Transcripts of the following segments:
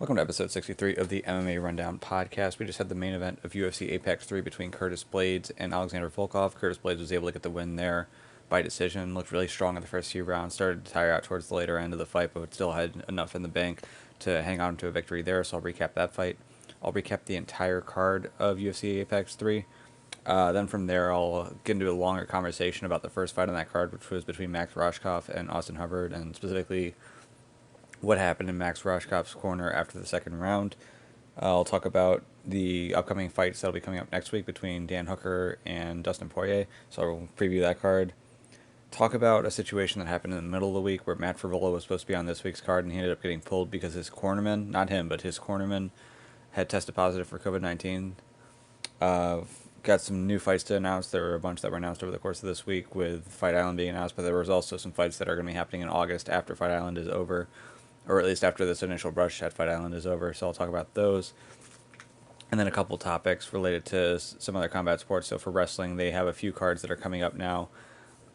Welcome to episode 63 of the MMA Rundown podcast. We just had the main event of UFC Apex 3 between Curtis Blaydes and Alexandra Volkov. Curtis Blaydes was able to get the win there by decision. Looked really strong in the first few rounds. Started to tire out towards the later end of the fight, but still had enough in the bank to hang on to a victory there. So I'll recap that fight. I'll recap the entire card of UFC Apex 3. Then from there, I'll get into a longer conversation about the first fight on that card, which was between Max Roshkopf and Austin Hubbard, and specifically what happened in Max Roshkopf's corner after the second round. I'll talk about the upcoming fights that'll be coming up next week between Dan Hooker and Dustin Poirier, so I'll preview that card. Talk about a situation that happened in the middle of the week where Matt Frevola was supposed to be on this week's card, and he ended up getting pulled because his cornerman, not him, but his cornerman, had tested positive for COVID-19. Got some new fights to announce. There were a bunch that were announced over the course of this week, with Fight Island being announced, but there was also some fights that are going to be happening in August after Fight Island is over, or at least after this initial brush at Fight Island is over, so I'll talk about those. And then a couple topics related to some other combat sports. So for wrestling, they have a few cards that are coming up now.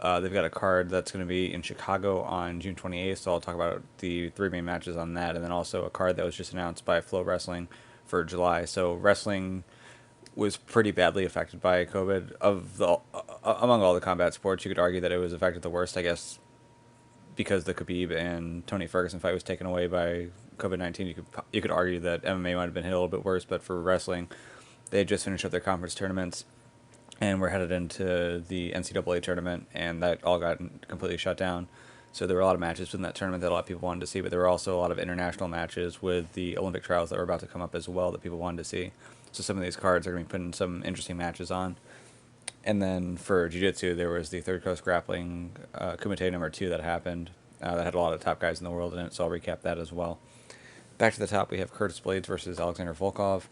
They've got a card that's going to be in Chicago on June 28th, so I'll talk about the three main matches on that, and then also a card that was just announced by Flowrestling for July. So wrestling was pretty badly affected by COVID. Among all the combat sports, you could argue that it was affected the worst, I guess, because the Khabib and Tony Ferguson fight was taken away by COVID-19. You could argue that MMA might have been hit a little bit worse, but for wrestling, they had just finished up their conference tournaments and were headed into the NCAA tournament, and that all got completely shut down. So there were a lot of matches in that tournament that a lot of people wanted to see, but there were also a lot of international matches with the Olympic trials that were about to come up as well that people wanted to see. So some of these cards are going to be putting some interesting matches on. And then for Jiu-Jitsu, there was the Third Coast Grappling Kumite number 2 that happened. That had a lot of top guys in the world in it, so I'll recap that as well. Back to the top, we have Curtis Blaydes versus Alexandra Volkov.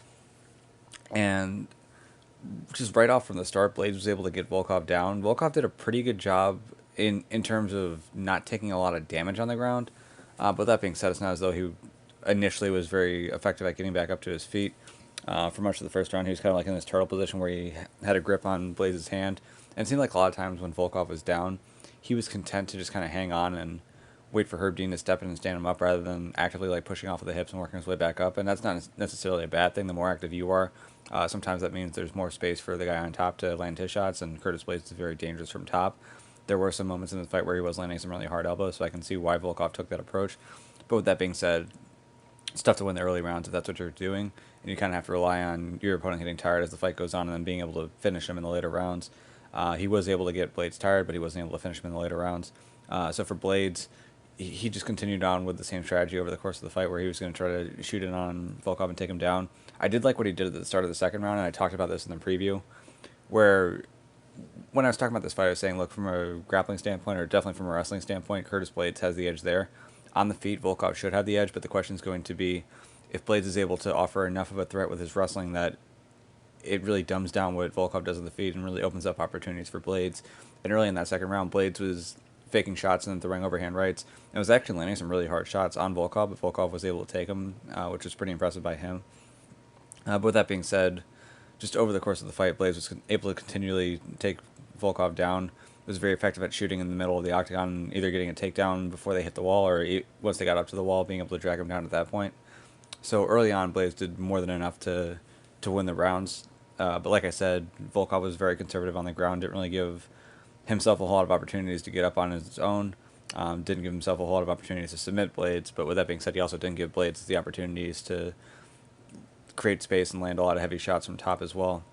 And just right off from the start, Blaydes was able to get Volkov down. Volkov did a pretty good job in terms of not taking a lot of damage on the ground. But that being said, it's not as though he initially was very effective at getting back up to his feet. For much of the first round, he was kind of like in this turtle position where he had a grip on Blaydes' hand. And it seemed like a lot of times when Volkov was down, he was content to just kind of hang on and wait for Herb Dean to step in and stand him up rather than actively like pushing off of the hips and working his way back up. And that's not necessarily a bad thing. The more active you are, sometimes that means there's more space for the guy on top to land his shots, and Curtis Blaydes is very dangerous from top. There were some moments in the fight where he was landing some really hard elbows, so I can see why Volkov took that approach. But with that being said, it's tough to win the early rounds if that's what you're doing, and you kind of have to rely on your opponent getting tired as the fight goes on and then being able to finish him in the later rounds. He was able to get Blaydes tired, but he wasn't able to finish him in the later rounds. So for Blaydes, he just continued on with the same strategy over the course of the fight where he was going to try to shoot in on Volkov and take him down. I did like what he did at the start of the second round, and I talked about this in the preview, where when I was talking about this fight, I was saying, look, from a grappling standpoint, or definitely from a wrestling standpoint, Curtis Blaydes has the edge there. On the feet, Volkov should have the edge, but the question is going to be if Blaydes is able to offer enough of a threat with his wrestling that it really dumbs down what Volkov does on the feet and really opens up opportunities for Blaydes. And early in that second round, Blaydes was faking shots and then throwing overhand rights, and was actually landing some really hard shots on Volkov, but Volkov was able to take them, which was pretty impressive by him. But with that being said, just over the course of the fight, Blaydes was able to continually take Volkov down. Was very effective at shooting in the middle of the octagon, either getting a takedown before they hit the wall, or once they got up to the wall, being able to drag him down at that point. So early on, Blaydes did more than enough to win the rounds. But like I said, Volkov was very conservative on the ground, didn't really give himself a whole lot of opportunities to get up on his own, didn't give himself a whole lot of opportunities to submit Blaydes, but with that being said, he also didn't give Blaydes the opportunities to create space and land a lot of heavy shots from top as well.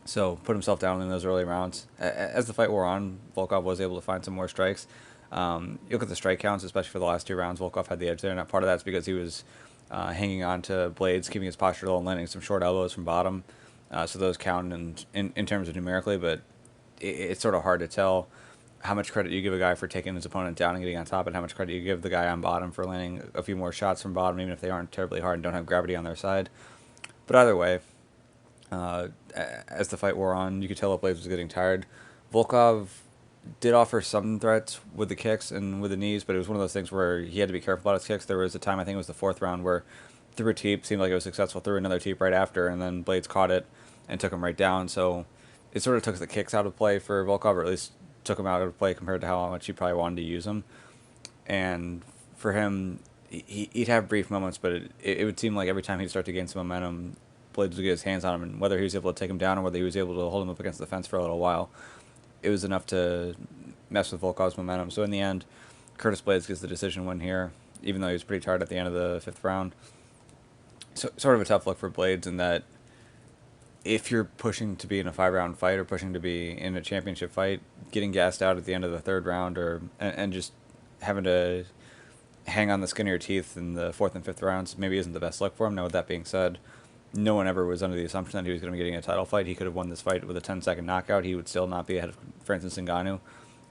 So put himself down in those early rounds. As the fight wore on, Volkov was able to find some more strikes. You look at the strike counts, especially for the last two rounds, Volkov had the edge there, and part of that's because he was hanging on to Blaydes, keeping his posture low and landing some short elbows from bottom. So those count in terms of numerically, but it's sort of hard to tell how much credit you give a guy for taking his opponent down and getting on top, and how much credit you give the guy on bottom for landing a few more shots from bottom, even if they aren't terribly hard and don't have gravity on their side. But either way, as the fight wore on, you could tell that Blaydes was getting tired. Volkov did offer some threats with the kicks and with the knees, but it was one of those things where he had to be careful about his kicks. There was a time, I think it was the fourth round, where threw a teep, seemed like it was successful, threw another teep right after, and then Blaydes caught it and took him right down. So it sort of took the kicks out of play for Volkov, or at least took him out of play compared to how much he probably wanted to use them. And for him, he'd have brief moments, but it would seem like every time he'd start to gain some momentum, Blaydes would get his hands on him, and whether he was able to take him down or whether he was able to hold him up against the fence for a little while, it was enough to mess with Volkov's momentum. So in the end, Curtis Blaydes gets the decision win here, even though he was pretty tired at the end of the 5th round. So sort of a tough look for Blaydes in that if you're pushing to be in a 5-round fight or pushing to be in a championship fight, getting gassed out at the end of the 3rd round and just having to hang on the skin of your teeth in the 4th and 5th rounds maybe isn't the best look for him. Now, with that being said, no one ever was under the assumption that he was going to be getting a title fight. He could have won this fight with a 10-second knockout. He would still not be ahead of Francis Ngannou.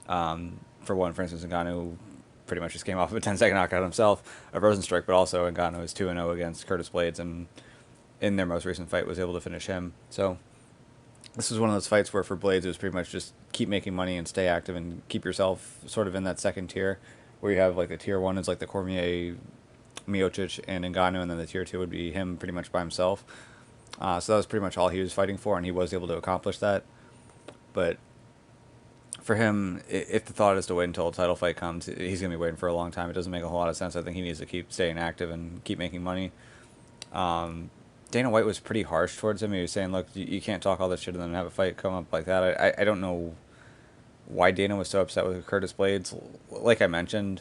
For one, Francis Ngannou pretty much just came off of a 10-second knockout himself, a Rosenstrike, but also Ngannou is 2-0 against Curtis Blaydes, and in their most recent fight was able to finish him. So this was one of those fights where for Blaydes it was pretty much just keep making money and stay active and keep yourself sort of in that second tier, where you have like the tier 1 is like the Cormier, Miocic, and Ngannou, and then the tier 2 would be him pretty much by himself. So that was pretty much all he was fighting for, and he was able to accomplish that. But for him, if the thought is to wait until a title fight comes, he's going to be waiting for a long time. It doesn't make a whole lot of sense. I think he needs to keep staying active and keep making money. Dana White was pretty harsh towards him. He was saying, look, you can't talk all this shit and then have a fight come up like that. I don't know why Dana was so upset with Curtis Blaydes. Like I mentioned,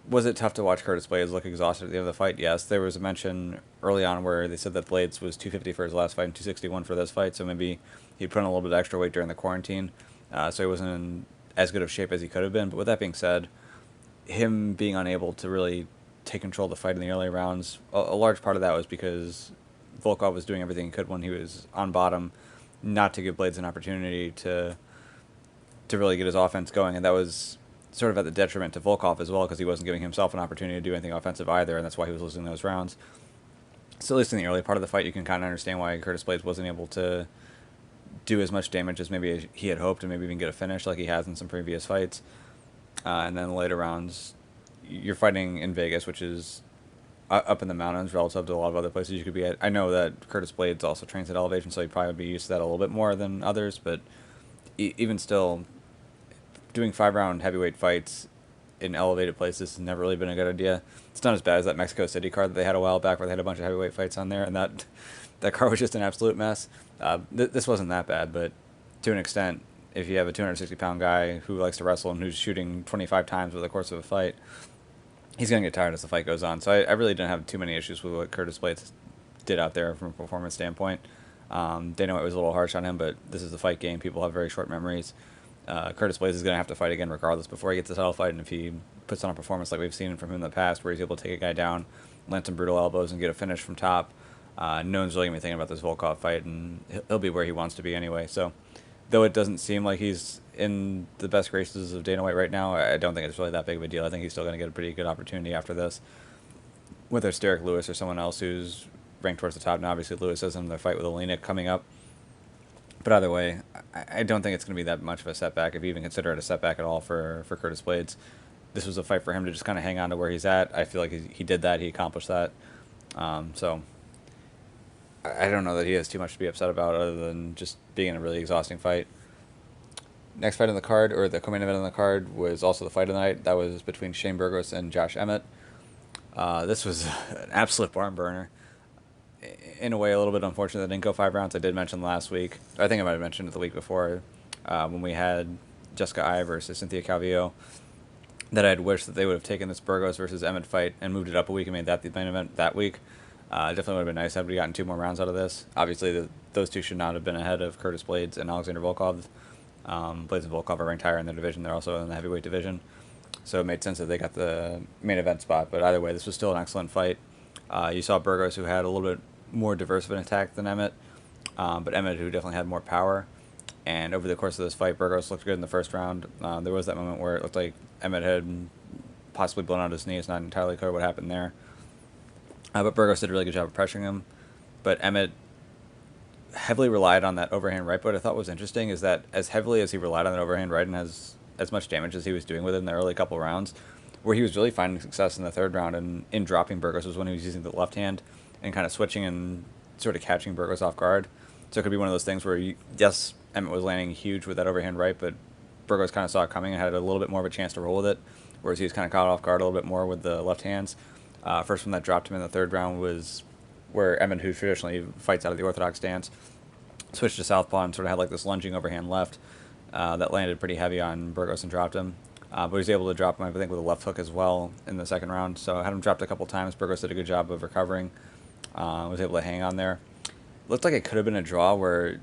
was it tough to watch Curtis Blaydes look exhausted at the end of the fight? Yes. There was a mention early on where they said that Blaydes was 250 for his last fight and 261 for this fight, so maybe he put on a little bit of extra weight during the quarantine, so he wasn't in as good of shape as he could have been. But with that being said, him being unable to really take control of the fight in the early rounds, a large part of that was because Volkov was doing everything he could when he was on bottom, not to give Blaydes an opportunity to really get his offense going, and that was sort of at the detriment to Volkov as well, because he wasn't giving himself an opportunity to do anything offensive either, and that's why he was losing those rounds. So at least in the early part of the fight, you can kind of understand why Curtis Blaydes wasn't able to do as much damage as maybe he had hoped, and maybe even get a finish like he has in some previous fights. And then the later rounds, you're fighting in Vegas, which is up in the mountains relative to a lot of other places you could be at. I know that Curtis Blaydes also trains at elevation, so he'd probably be used to that a little bit more than others, but even still, doing 5-round heavyweight fights in elevated places has never really been a good idea. It's not as bad as that Mexico City card that they had a while back where they had a bunch of heavyweight fights on there, and that card was just an absolute mess. This wasn't that bad, but to an extent, if you have a 260-pound guy who likes to wrestle and who's shooting 25 times over the course of a fight, he's going to get tired as the fight goes on. So I really didn't have too many issues with what Curtis Blaydes did out there from a performance standpoint. Dana White was a little harsh on him, but this is a fight game. People have very short memories. Curtis Blaydes is going to have to fight again regardless before he gets the title fight, and if he puts on a performance like we've seen from him in the past, where he's able to take a guy down, land some brutal elbows, and get a finish from top, no one's really going to be thinking about this Volkov fight, and he'll be where he wants to be anyway. So, though it doesn't seem like he's in the best graces of Dana White right now, I don't think it's really that big of a deal. I think he's still going to get a pretty good opportunity after this, whether it's Derek Lewis or someone else who's ranked towards the top. Now, obviously, Lewis has another fight with Oleinik coming up. But either way, I don't think it's going to be that much of a setback, if you even consider it a setback at all for Curtis Blaydes. This was a fight for him to just kind of hang on to where he's at. I feel like he did that. He accomplished that. So I don't know that he has too much to be upset about other than just being in a really exhausting fight. Next fight on the card, or the co-main event on the card, was also the fight of the night. That was between Shane Burgos and Josh Emmett. This was an absolute barn burner. In a way, a little bit unfortunate that didn't go 5 rounds. I did mention last week, I think I might have mentioned it the week before, when we had Jessica Ai versus Cynthia Calvillo, that I had wished that they would have taken this Burgos versus Emmett fight and moved it up a week and made that the main event that week. Definitely would have been nice had we gotten 2 more rounds out of this. Obviously, those two should not have been ahead of Curtis Blaydes and Alexander Volkov. Blaydes and Volkov are ranked higher in their division. They're also in the heavyweight division. So it made sense that they got the main event spot. But either way, this was still an excellent fight. You saw Burgos, who had a little bit more diverse of an attack than Emmett, but Emmett, who definitely had more power. And over the course of this fight, Burgos looked good in the first round. There was that moment where it looked like Emmett had possibly blown out his knee. It's not entirely clear what happened there. But Burgos did a really good job of pressuring him. But Emmett heavily relied on that overhand right. But what I thought was interesting is that as heavily as he relied on that overhand right and as much damage as he was doing with it in the early couple rounds, where he was really finding success in the 3rd round and in dropping Burgos was when he was using the left hand and kind of switching and sort of catching Burgos off guard. So it could be one of those things where, yes, Emmett was landing huge with that overhand right, but Burgos kind of saw it coming and had a little bit more of a chance to roll with it. whereas he was kind of caught off guard a little bit more with the left hands. First one that dropped him in the third round was where Emmett, who traditionally fights out of the orthodox stance, switched to southpaw and sort of had like this lunging overhand left that landed pretty heavy on Burgos and dropped him. But he was able to drop him, I think, with a left hook as well in the second round. So I had him dropped a couple times. Burgos did a good job of recovering. Was able to hang on there. Looked like it could have been a draw where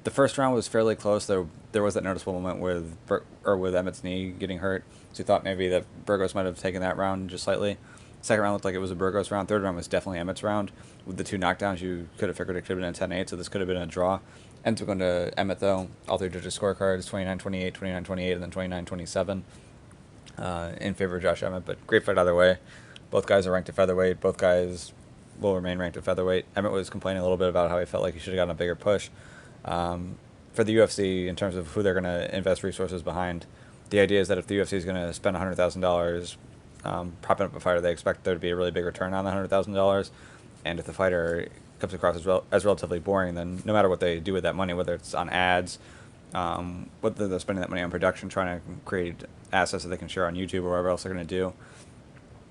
the first round was fairly close. There was that noticeable moment with Emmett's knee getting hurt. So you thought maybe that Burgos might have taken that round just slightly. Second round looked like it was a Burgos round. Third round was definitely Emmett's round. With the 2 knockdowns, you could have figured it could have been a 10-8, so this could have been a draw. Ends up going to Emmett, though. All 3 judges' scorecards, 29-28, 29-28, and then 29-27 in favor of Josh Emmett. But great fight either way. Both guys are ranked at featherweight. Both guys will remain ranked at featherweight. Emmett was complaining a little bit about how he felt like he should have gotten a bigger push. For the UFC, in terms of who they're going to invest resources behind, the idea is that if the UFC is going to spend $100,000 propping up a fighter, they expect there to be a really big return on the $100,000. And if the fighter comes across as relatively boring, then no matter what they do with that money, whether it's on ads, whether they're spending that money on production, trying to create assets that they can share on YouTube or whatever else they're going to do,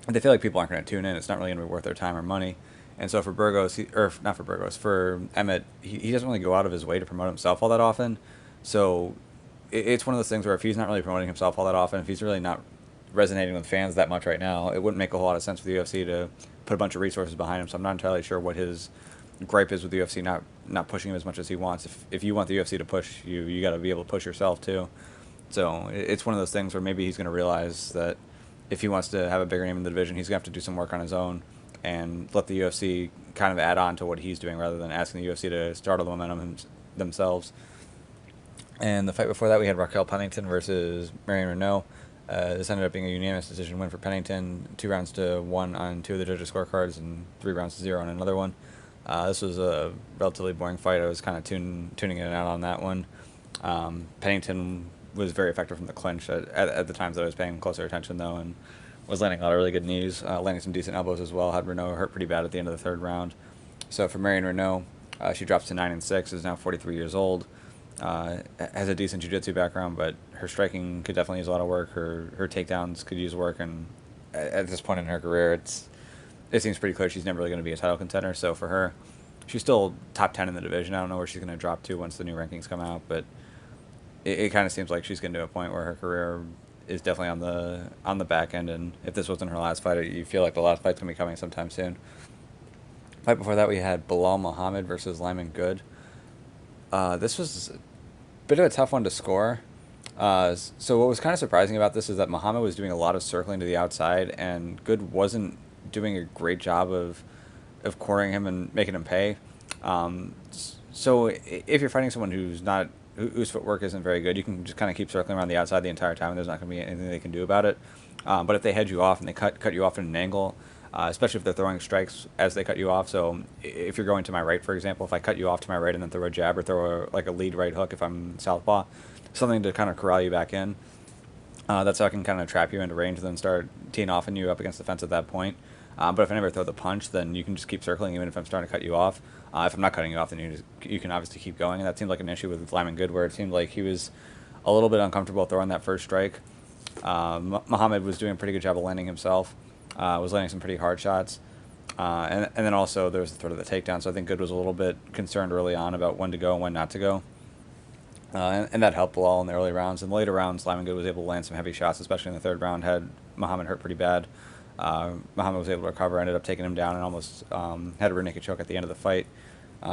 they feel like people aren't going to tune in. It's not really going to be worth their time or money. And so for Burgos, for Emmett, he doesn't really go out of his way to promote himself all that often. So it's one of those things where if he's not really promoting himself all that often, if he's really not resonating with fans that much right now, it wouldn't make a whole lot of sense for the UFC to put a bunch of resources behind him. So I'm not entirely sure what his gripe is with the UFC not pushing him as much as he wants. If you want the UFC to push you, you got to be able to push yourself too. So it's one of those things where maybe he's going to realize that if he wants to have a bigger name in the division, he's going to have to do some work on his own and let the UFC kind of add on to what he's doing rather than asking the UFC to start all the momentum themselves. And the fight before that, we had Raquel Pennington versus Marion Reneau. This ended up being a unanimous decision win for Pennington, 2-1 on 2 of the judges' scorecards and 3-0 on another one. This was a relatively boring fight. I was kind of tuning in and out on that one. Pennington was very effective from the clinch at the times that I was paying closer attention, though, and was landing a lot of really good knees, landing some decent elbows as well. Had Reneau hurt pretty bad at the end of the third round. So for Marion Reneau, she drops to 9-6, is now 43 years old. Has a decent jiu-jitsu background, but her striking could definitely use a lot of work. Her takedowns could use work, and at this point in her career, it seems pretty clear she's never really going to be a title contender. So for her, she's still top 10 in the division. I don't know where she's going to drop to once the new rankings come out, but it kind of seems like she's getting to a point where her career is definitely on the back end. And if this wasn't her last fight, you feel like the last fight's going to be coming sometime soon. Fight before that, we had Belal Muhammad versus Lymangood. This was a bit of a tough one to score. So what was kind of surprising about this is that Muhammad was doing a lot of circling to the outside, and Good wasn't doing a great job of cornering him and making him pay. So if you're fighting someone whose footwork isn't very good, you can just kind of keep circling around the outside the entire time, and there's not going to be anything they can do about it. But if they head you off and they cut you off at an angle, especially if they're throwing strikes as they cut you off. So if you're going to my right, for example, if I cut you off to my right and then throw a jab or throw a lead right hook if I'm southpaw, something to kind of corral you back in. That's how I can kind of trap you into range and then start teeing off and you up against the fence at that point. But if I never throw the punch, then you can just keep circling even if I'm starting to cut you off. If I'm not cutting you off, then you can obviously keep going. And that seemed like an issue with Lymangood, where it seemed like he was a little bit uncomfortable throwing that first strike. Muhammad was doing a pretty good job of landing himself. Was landing some pretty hard shots. And then also there was the threat of the takedown, so I think Good was a little bit concerned early on about when to go and when not to go. And that helped Belal in the early rounds. In the later rounds, Lymangood was able to land some heavy shots, especially in the third round, had Muhammad hurt pretty bad. Muhammad was able to recover, ended up taking him down, and almost had a rear naked choke at the end of the fight.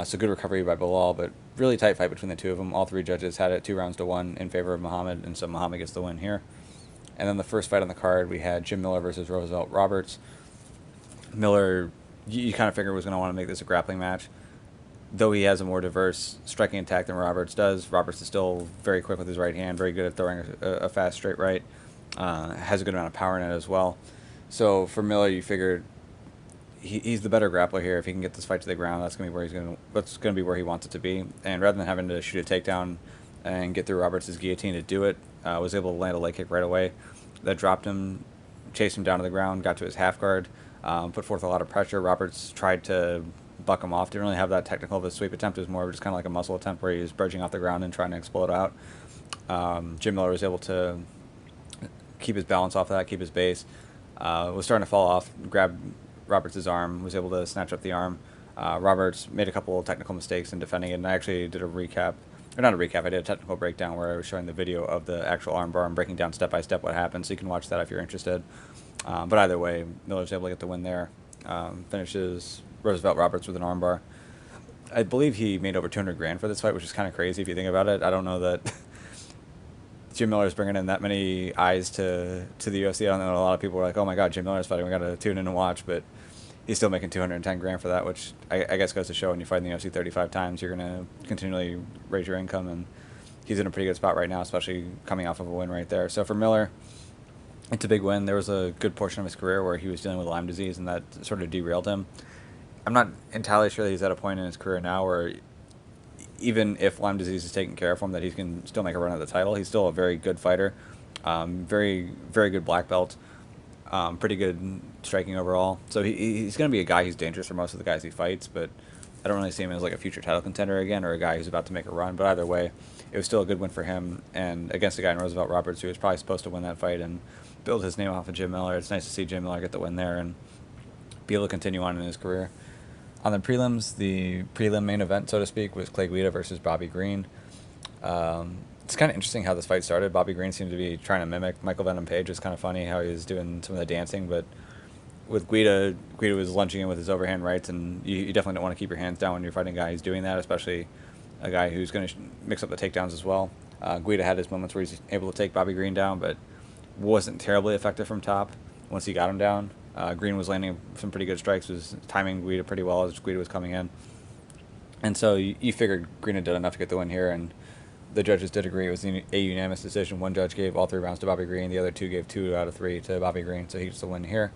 So good recovery by Belal, but really tight fight between the two of them. All 3 judges had it 2-1 in favor of Muhammad, and so Muhammad gets the win here. And then the first fight on the card, we had Jim Miller versus Roosevelt Roberts. Miller, you kind of figured was going to want to make this a grappling match. Though he has a more diverse striking attack than Roberts does, Roberts is still very quick with his right hand, very good at throwing a fast straight right, has a good amount of power in it as well. So for Miller, you figured he's the better grappler here. If he can get this fight to the ground, that's going to be where he wants it to be. And rather than having to shoot a takedown and get through Roberts' guillotine to do it, was able to land a leg kick right away. That dropped him, chased him down to the ground, got to his half guard, put forth a lot of pressure. Roberts tried to buck him off. Didn't really have that technical of a sweep attempt. It was more just kind of like a muscle attempt where he was bridging off the ground and trying to explode out. Jim Miller was able to keep his balance off that, keep his base. Was starting to fall off, grabbed Roberts' arm, was able to snatch up the arm. Roberts made a couple of technical mistakes in defending it, and I actually did a recap, or not a recap, I did a technical breakdown where I was showing the video of the actual armbar and breaking down step by step what happened, so you can watch that if you're interested. But either way, Miller's able to get the win there. Finishes Roosevelt Roberts with an armbar. I believe he made over 200 grand for this fight, which is kind of crazy if you think about it. I don't know that Jim Miller's bringing in that many eyes to the UFC. I don't know, a lot of people were like, oh my god, Jim Miller's fighting, we got to tune in and watch, but he's still making 210 grand for that, which I guess goes to show when you fight in the UFC 35 times, you're going to continually raise your income, and he's in a pretty good spot right now, especially coming off of a win right there. So for Miller, it's a big win. There was a good portion of his career where he was dealing with Lyme disease, and that sort of derailed him. I'm not entirely sure that he's at a point in his career now where even if Lyme disease is taken care of him, that he can still make a run at the title. He's still a very good fighter, very, very good black belt, pretty good striking overall. So he's going to be a guy who's dangerous for most of the guys he fights, but I don't really see him as like a future title contender again or a guy who's about to make a run. But either way, it was still a good win for him, and against a guy in Roosevelt Roberts who was probably supposed to win that fight and build his name off of Jim Miller. It's nice to see Jim Miller get the win there and be able to continue on in his career. On the prelims, the prelim main event, so to speak, was Clay Guida versus Bobby Green. It's kind of interesting how this fight started. Bobby Green seemed to be trying to mimic Michael Venom Page. It's kind of funny how he was doing some of the dancing, but with Guida was lunging in with his overhand rights, and you definitely don't want to keep your hands down when you're fighting a guy who's doing that, especially a guy who's going to mix up the takedowns as well. Guida had his moments where he's able to take Bobby Green down, but wasn't terribly effective from top once he got him down. Green was landing some pretty good strikes, was timing Guida pretty well as Guida was coming in. And so you figured Green did enough to get the win here, and the judges did agree. It was a unanimous decision. One judge gave all 3 rounds to Bobby Green. The other 2 gave 2 out of 3 to Bobby Green, so he gets the win here.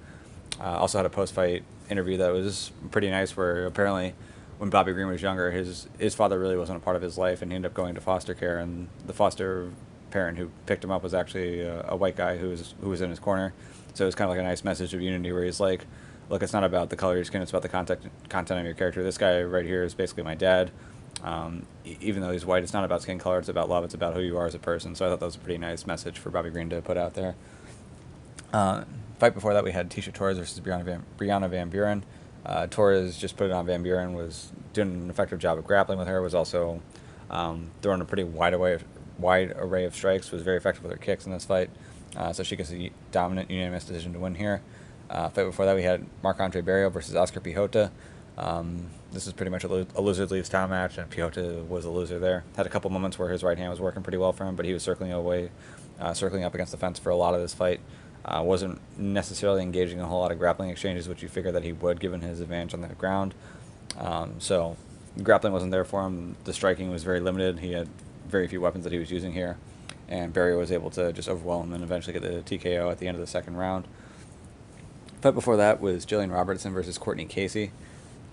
Also had a post-fight interview that was pretty nice where apparently when Bobby Green was younger, his father really wasn't a part of his life, and he ended up going to foster care, and the foster parent who picked him up was actually a white guy who was in his corner. So it was kind of like a nice message of unity where he's like, look, it's not about the color of your skin, it's about the content of your character. This guy right here is basically my dad. Even though he's white, it's not about skin color, it's about love, it's about who you are as a person. So I thought that was a pretty nice message for Bobby Green to put out there. Fight before that, we had Tisha Torres versus Brianna Van Buren. Torres just put it on Van Buren, was doing an effective job of grappling with her, was also throwing a pretty wide array of strikes, was very effective with her kicks in this fight. So she gets a dominant unanimous decision to win here. Fight before that, we had Marc-Andre Barrio versus Oscar Pehota. This is pretty much a loser leaves town match, and Pehota was a loser there. Had a couple moments where his right hand was working pretty well for him, but he was circling up against the fence for a lot of this fight. Wasn't necessarily engaging in a whole lot of grappling exchanges, which you figure that he would given his advantage on the ground. So grappling wasn't there for him. The striking was very limited. He had very few weapons that he was using here, and Barrio was able to just overwhelm him and eventually get the TKO at the end of the second round. Fight before that was Gillian Robertson versus Courtney Casey.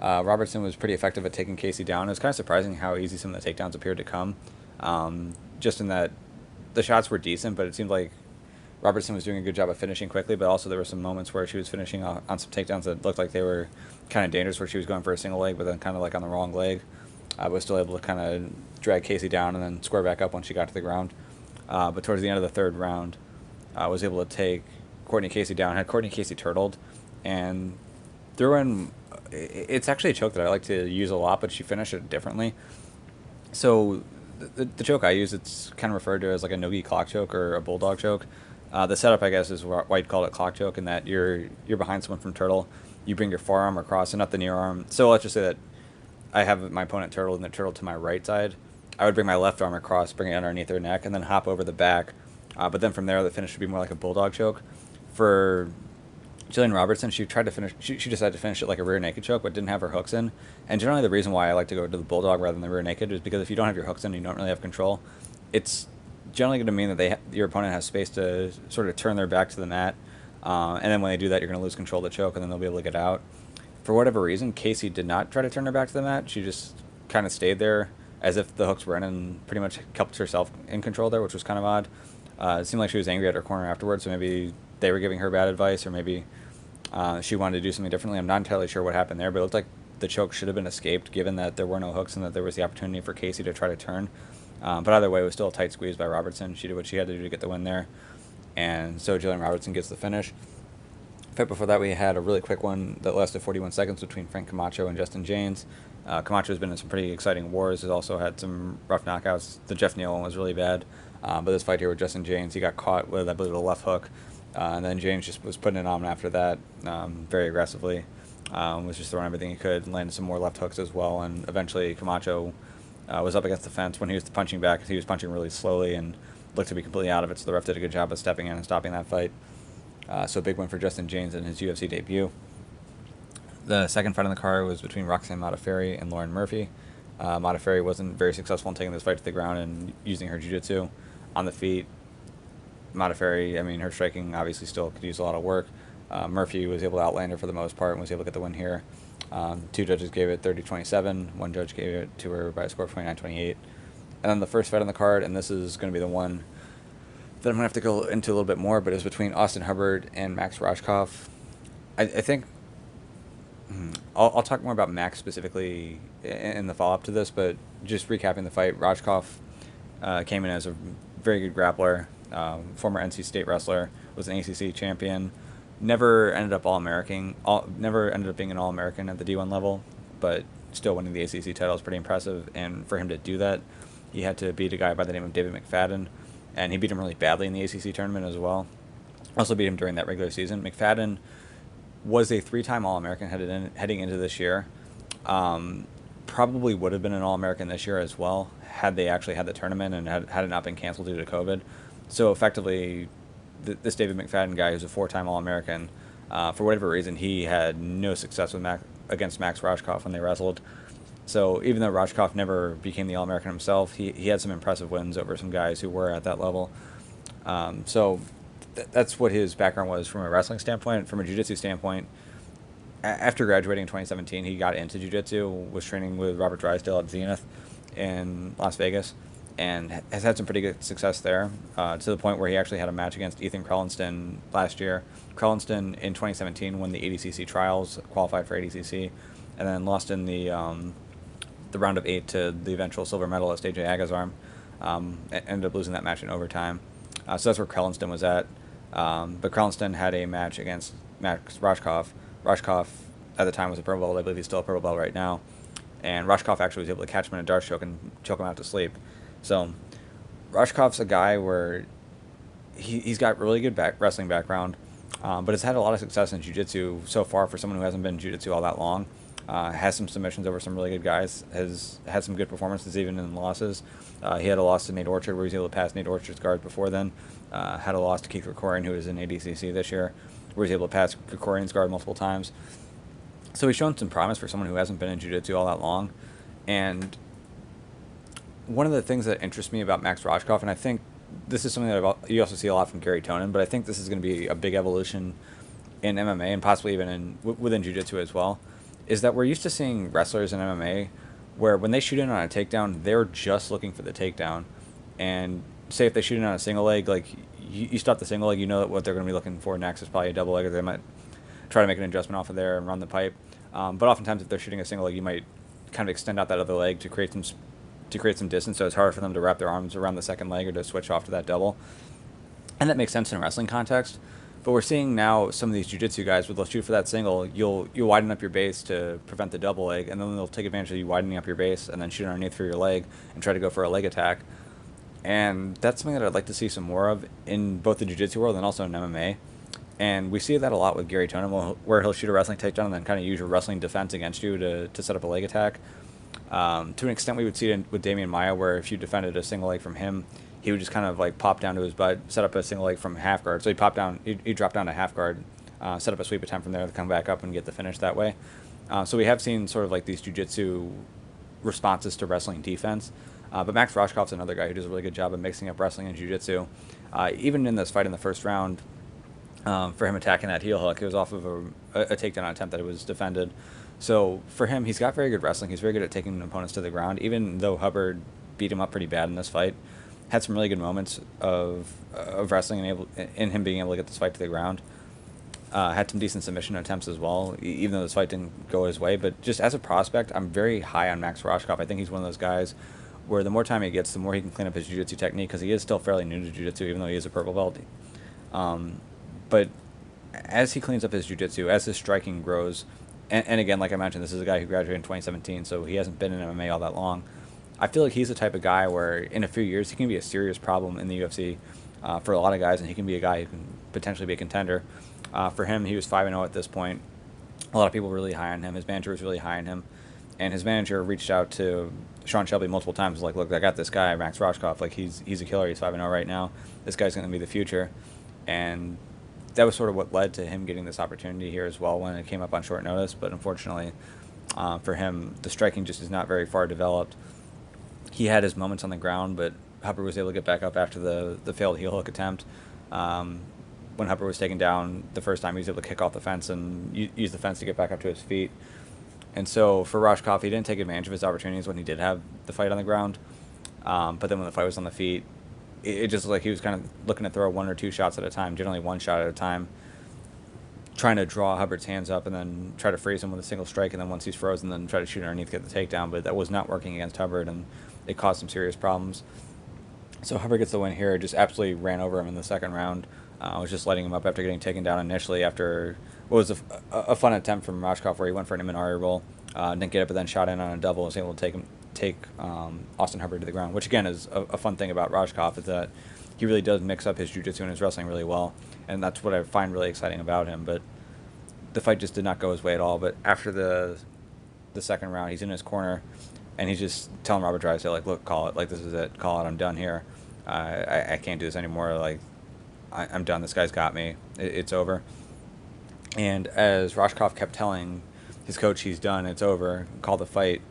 Robertson was pretty effective at taking Casey down. It was kind of surprising how easy some of the takedowns appeared to come. Just in that the shots were decent, but it seemed like Robertson was doing a good job of finishing quickly, but also there were some moments where she was finishing on some takedowns that looked like they were kind of dangerous, where she was going for a single leg, but then kind of like on the wrong leg. Was still able to kind of drag Casey down and then square back up when she got to the ground. But towards the end of the third round, was able to take Courtney Casey down, had Courtney Casey turtled, and threw in, it's actually a choke that I like to use a lot, but she finished it differently. So the choke I use, it's kind of referred to as like a no-gi clock choke or a bulldog choke. The setup, I guess, is why you'd call it clock choke, in that you're behind someone from turtle, you bring your forearm across and not the near arm. So let's just say that I have my opponent turtled and they're turtled to my right side. I would bring my left arm across, bring it underneath their neck, and then hop over the back. But then from there, the finish would be more like a bulldog choke. For Gillian Robertson, she tried to finish. She decided to finish it like a rear naked choke, but didn't have her hooks in. And generally, the reason why I like to go to the bulldog rather than the rear naked is because if you don't have your hooks in, you don't really have control. It's generally going to mean that your opponent has space to sort of turn their back to the mat, and then when they do that, you're going to lose control of the choke, and then they'll be able to get out. For whatever reason, Casey did not try to turn her back to the mat. She just kind of stayed there as if the hooks were in and pretty much kept herself in control there, which was kind of odd. It seemed like she was angry at her corner afterwards, so maybe they were giving her bad advice, or maybe she wanted to do something differently. I'm not entirely sure what happened there, but it looked like the choke should have been escaped, given that there were no hooks and that there was the opportunity for Casey to try to turn. But either way, it was still a tight squeeze by Robertson. She did what she had to do to get the win there. and so Gillian Robertson gets the finish. Fight before that, we had a really quick one that lasted 41 seconds between Frank Camacho and Justin James. Camacho's been in some pretty exciting wars. He's also had some rough knockouts. The Jeff Neal one was really bad. But this fight here with Justin James, he got caught with, I believe, a left hook. And then James just was putting it on him after that very aggressively. Was just throwing everything he could, landed some more left hooks as well. And eventually Camacho was up against the fence. When he was punching back, he was punching really slowly and looked to be completely out of it. So the ref did a good job of stepping in and stopping that fight. So a big win for Justin James in his UFC debut. The second fight on the card was between Roxanne Modafferi and Lauren Murphy. Modafferi wasn't very successful in taking this fight to the ground and using her jiu-jitsu on the feet. Modafferi, I mean, her striking obviously still could use a lot of work. Murphy was able to outland her for the most part and was able to get the win here. Two judges gave it 30-27. One judge gave it to her by a score of 29-28. And then the first fight on the card, and this is going to be the one that I'm going to have to go into a little bit more, but it was between Austin Hubbard and Max Roshkopf. I think I'll talk more about Max specifically in the follow-up to this, but just recapping the fight, Roshkopf came in as a very good grappler, former NC State wrestler, was an ACC champion, never ended up All-American, never ended up being an All-American at the D1 level, but still winning the ACC title is pretty impressive, and for him to do that, he had to beat a guy by the name of David McFadden, and he beat him really badly in the ACC tournament as well. Also beat him during that regular season. McFadden was a 3-time All-American heading into this year. Probably would have been an All-American this year as well had they actually had the tournament and had it not been canceled due to COVID. So effectively, this David McFadden guy, who's a 4-time All-American, for whatever reason, he had no success with against Max Roshkopf when they wrestled. So even though Roshkopf never became the All-American himself, he had some impressive wins over some guys who were at that level. So that's what his background was from a wrestling standpoint. From a jiu-jitsu standpoint, after graduating in 2017, he got into jiu-jitsu, was training with Robert Drysdale at Zenith in Las Vegas, and has had some pretty good success there, to the point where he actually had a match against Ethan Krellinston last year. Krellinston in 2017 won the ADCC trials, qualified for ADCC, and then lost in the round of 8 to the eventual silver medalist AJ Agazarm. Ended up losing that match in overtime. So that's where Krellinston was at. But Krellinston had a match against Max Roshkopf. Roshkopf at the time was a purple belt. I believe he's still a purple belt right now. And Roshkopf actually was able to catch him in a dart choke and choke him out to sleep. So Roshkopf's a guy where he's got really good wrestling background, but has had a lot of success in jiu-jitsu so far for someone who hasn't been in jiu-jitsu all that long. Has some submissions over some really good guys, has had some good performances even in losses. He had a loss to Nate Orchard where he was able to pass Nate Orchard's guard before then. Had a loss to Keith Krikorian, who was in ADCC this year, where he was able to pass Krikorian's guard multiple times. So he's shown some promise for someone who hasn't been in jiu-jitsu all that long. And one of the things that interests me about Max Roshkopf, and I think this is something that you also see a lot from Gary Tonin, but I think this is going to be a big evolution in MMA and possibly even within jiu-jitsu as well, is that we're used to seeing wrestlers in MMA where when they shoot in on a takedown, they're just looking for the takedown. And say if they shoot in on a single leg, like you stop the single leg, you know that what they're going to be looking for next is probably a double leg, or they might try to make an adjustment off of there and run the pipe. But oftentimes if they're shooting a single leg, you might kind of extend out that other leg to create some distance, so it's harder for them to wrap their arms around the second leg or to switch off to that double. And that makes sense in a wrestling context. But we're seeing now some of these jiu-jitsu guys, where they'll shoot for that single, you'll widen up your base to prevent the double leg, and then they'll take advantage of you widening up your base and then shoot underneath for your leg and try to go for a leg attack. And that's something that I'd like to see some more of in both the jiu-jitsu world and also in MMA. And we see that a lot with Gary Tonin, where he'll shoot a wrestling takedown and then kind of use your wrestling defense against you to set up a leg attack. To an extent, we would see it with Damian Maia, where if you defended a single leg from him, he would just kind of like pop down to his butt, set up a single leg from half guard. So he'd drop down to half guard, set up a sweep attempt from there to come back up and get the finish that way. So we have seen sort of like these jiu-jitsu responses to wrestling defense. But Max Roshkopf's another guy who does a really good job of mixing up wrestling and jiu-jitsu. Even in this fight in the first round, for him attacking that heel hook, it was off of a takedown attempt that it was defended. So for him, he's got very good wrestling. He's very good at taking opponents to the ground, even though Hubbard beat him up pretty bad in this fight. Had some really good moments of wrestling and him being able to get this fight to the ground. Had some decent submission attempts as well, even though this fight didn't go his way. But just as a prospect, I'm very high on Max Roshkopf. I think he's one of those guys where the more time he gets, the more he can clean up his jiu-jitsu technique, because he is still fairly new to jiu-jitsu, even though he is a purple belt. But as he cleans up his jiu-jitsu, as his striking grows, and again, like I mentioned, this is a guy who graduated in 2017, so he hasn't been in MMA all that long. I feel like he's the type of guy where in a few years he can be a serious problem in the UFC for a lot of guys, and he can be a guy who can potentially be a contender. For him, he was 5-0 at this point. A lot of people were really high on him. His manager was really high on him. And his manager reached out to Sean Shelby multiple times, like, look, I got this guy, Max Roshkopf. Like, he's a killer. He's 5-0 right now. This guy's going to be the future. And that was sort of what led to him getting this opportunity here as well when it came up on short notice. But unfortunately, for him, the striking just is not very far developed. He had his moments on the ground, but Hubbard was able to get back up after the failed heel hook attempt. When Hubbard was taken down the first time, he was able to kick off the fence and use the fence to get back up to his feet. And so for Roshkopf, he didn't take advantage of his opportunities when he did have the fight on the ground. But then when the fight was on the feet, it just looked like he was kind of looking to throw 1 or 2 shots at a time, generally 1 shot at a time, trying to draw Hubbard's hands up and then try to freeze him with a single strike, and then once he's frozen, then try to shoot underneath, get the takedown. But that was not working against Hubbard, and it caused some serious problems. So Hubbard gets the win here, just absolutely ran over him in the second round. Was just lighting him up after getting taken down initially after what was a fun attempt from Roshkopf where he went for an Imanari roll, didn't get it, but then shot in on a double, was able to take Austin Hubbard to the ground, which again is a fun thing about Roshkopf, is that he really does mix up his jiu-jitsu and his wrestling really well, and that's what I find really exciting about him. But the fight just did not go his way at all. But after the second round, he's in his corner, and he's just telling Robert Drysdale, like, look, call it, like, this is it, call it, I'm done here. I can't do this anymore, like, I'm done, this guy's got me, it's over. And as Roshkopf kept telling his coach he's done, it's over, call the fight,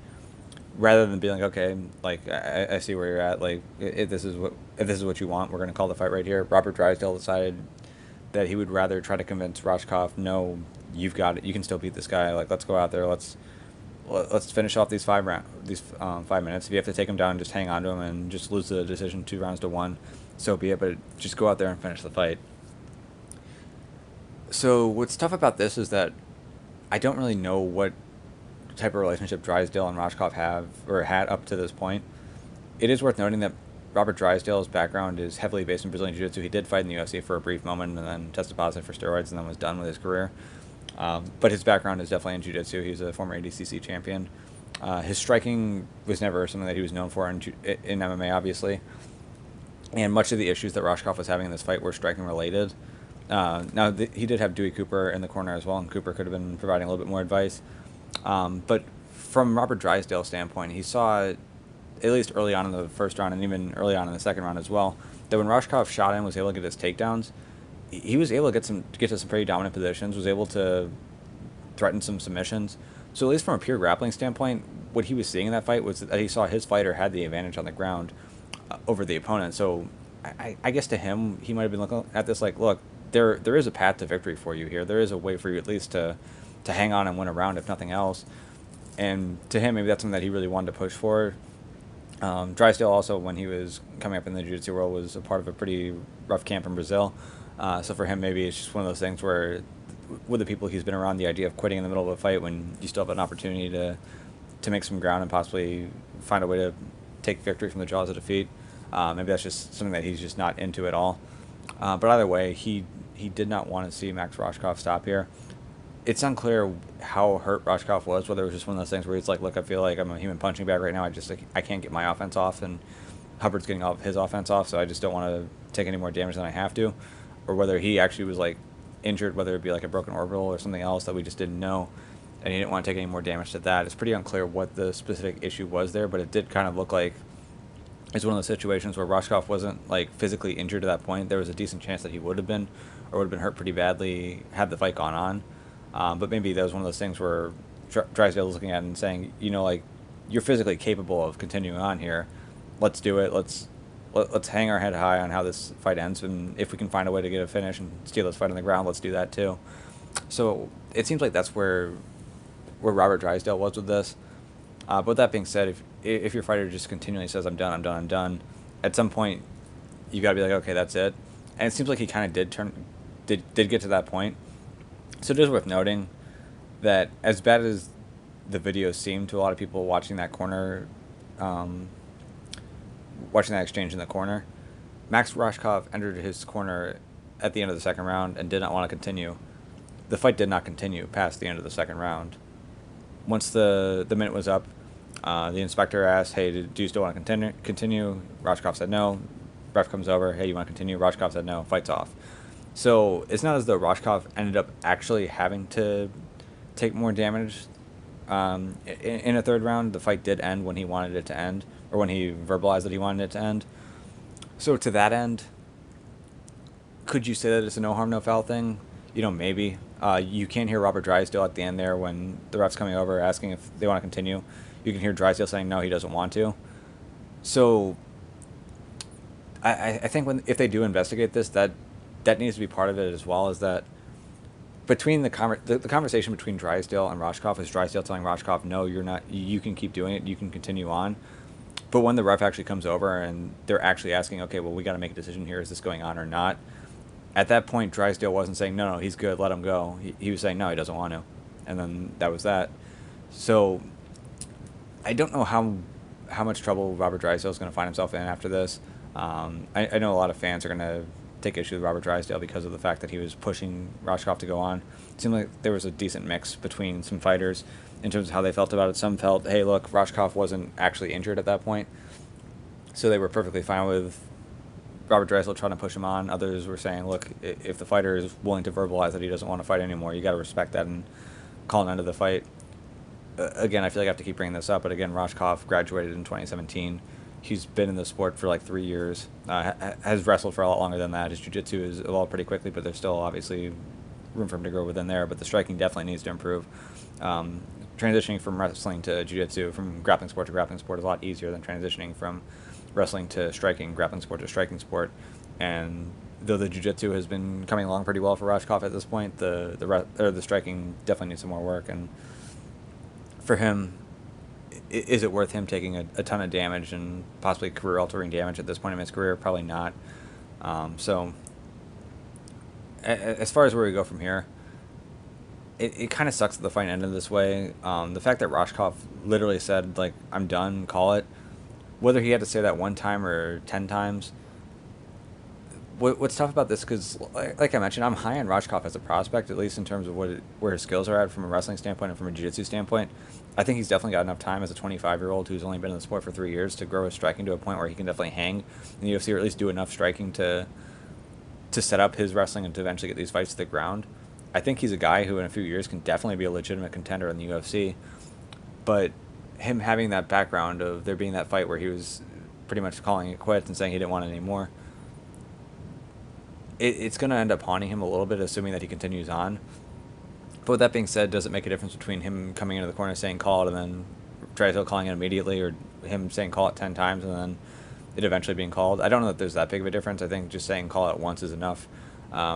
rather than being like, okay, like, I see where you're at, like, if this is what you want, we're going to call the fight right here. Robert Drysdale decided that he would rather try to convince Roshkopf, no, you've got it, you can still beat this guy, like, let's go out there, let's finish off these 5 minutes. If you have to take him down, just hang on to him and just lose the decision 2-1, so be it, but just go out there and finish the fight. So what's tough about this is that I don't really know what type of relationship Drysdale and Roshkopf have or had up to this point. It is worth noting that Robert Drysdale's background is heavily based in Brazilian Jiu-Jitsu. He did fight in the UFC for a brief moment and then tested positive for steroids and then was done with his career. But his background is definitely in Jiu-Jitsu. He's a former ADCC champion. His striking was never something that he was known for in MMA, obviously. And much of the issues that Roshkopf was having in this fight were striking related. He did have Dewey Cooper in the corner as well, and Cooper could have been providing a little bit more advice. But from Robert Drysdale's standpoint, he saw, at least early on in the first round and even early on in the second round as well, that when Roshkopf shot in, was able to get his takedowns, he was able to get to some pretty dominant positions, was able to threaten some submissions. So at least from a pure grappling standpoint, what he was seeing in that fight was that he saw his fighter had the advantage on the ground over the opponent. So I guess to him, he might have been looking at this like, look, there is a path to victory for you here. There is a way for you at least to hang on and win a round, if nothing else. And to him, maybe that's something that he really wanted to push for. Drysdale also, when he was coming up in the jiu-jitsu world, was a part of a pretty rough camp in Brazil. So for him, maybe it's just one of those things where, with the people he's been around, the idea of quitting in the middle of a fight when you still have an opportunity to make some ground and possibly find a way to take victory from the jaws of defeat, maybe that's just something that he's just not into at all. But either way, he did not want to see Max Roshkopf stop here. It's unclear how hurt Roshkopf was, whether it was just one of those things where he's like, look, I feel like I'm a human punching bag right now. I can't get my offense off, and Hubbard's getting all of his offense off, so I just don't want to take any more damage than I have to. Or whether he actually was like injured, whether it be like a broken orbital or something else that we just didn't know, and he didn't want to take any more damage to that. It's pretty unclear what the specific issue was there, but it did kind of look like it's one of those situations where Roshkopf wasn't like physically injured at that point. There was a decent chance that he would have been, or would have been hurt pretty badly had the fight gone on. But maybe that was one of those things where Drysdale was looking at it and saying, you know, like, you're physically capable of continuing on here. Let's do it. Let's hang our head high on how this fight ends, and if we can find a way to get a finish and steal this fight on the ground, let's do that too. So it seems like that's where Robert Drysdale was with this. But with that being said, if your fighter just continually says, I'm done, at some point you got to be like, okay, that's it. And it seems like he kind of did get to that point. So it is worth noting that as bad as the video seemed to a lot of people watching that corner, watching that exchange in the corner, Max Roshkopf entered his corner at the end of the second round and did not want to continue. The fight did not continue past the end of the second round. Once the minute was up, the inspector asked, hey, do you still want to continue? Roshkopf said no. Ref comes over, hey, you want to continue? Roshkopf said no. Fight's off. So it's not as though Roshkopf ended up actually having to take more damage in a third round. The fight did end when he wanted it to end, or when he verbalized that he wanted it to end. So to that end, could you say that it's a no harm, no foul thing? Maybe. You can hear Robert Drysdale at the end there when the ref's coming over asking if they want to continue. You can hear Drysdale saying no, he doesn't want to. So I think if they do investigate this, that needs to be part of it as well, is that between the conversation between Drysdale and Roshkopf is Drysdale telling Roshkopf, no, you're not, you can keep doing it, you can continue on. But when the ref actually comes over and they're actually asking, okay, well, we got to make a decision here, is this going on or not? At that point, Drysdale wasn't saying, no, he's good, let him go. He was saying, no, he doesn't want to. And then that was that. So I don't know how much trouble Robert Drysdale is going to find himself in after this. I know a lot of fans are going to take issue with Robert Drysdale because of the fact that he was pushing Roshkopf to go on. It seemed like there was a decent mix between some fighters in terms of how they felt about it. Some felt, hey, look, Roshkopf wasn't actually injured at that point, so they were perfectly fine with Robert Drysdale trying to push him on. Others were saying, look, if the fighter is willing to verbalize that he doesn't want to fight anymore, you got to respect that and call an end to the fight. Again, I feel like I have to keep bringing this up, but again, Roshkopf graduated in 2017. He's been in the sport for like 3 years, has wrestled for a lot longer than that. His jiu-jitsu has evolved pretty quickly, but there's still obviously room for him to grow within there, but the striking definitely needs to improve. Transitioning from wrestling to jiu-jitsu, from grappling sport to grappling sport, is a lot easier than transitioning from wrestling to striking, grappling sport to striking sport. And though the jiu-jitsu has been coming along pretty well for Roshkopf at this point, the striking definitely needs some more work. And for him, is it worth him taking a ton of damage and possibly career-altering damage at this point in his career? Probably not. So as far as where we go from here, it kind of sucks that the fight ended this way. The fact that Roshkopf literally said, like, I'm done, call it, whether he had to say that one time or 10 times, what's tough about this, because like I mentioned, I'm high on Roshkopf as a prospect, at least in terms of where his skills are at from a wrestling standpoint and from a jiu-jitsu standpoint. I think he's definitely got enough time as a 25-year-old who's only been in the sport for 3 years to grow his striking to a point where he can definitely hang in the UFC, or at least do enough striking to set up his wrestling and to eventually get these fights to the ground. I think he's a guy who in a few years can definitely be a legitimate contender in the UFC. But him having that background of there being that fight where he was pretty much calling it quits and saying he didn't want it anymore, it's going to end up haunting him a little bit, assuming that he continues on. But with that being said, does it make a difference between him coming into the corner saying call it and then Drysdale calling it immediately, or him saying call it 10 times and then it eventually being called? I don't know that there's that big of a difference. I think just saying call it once is enough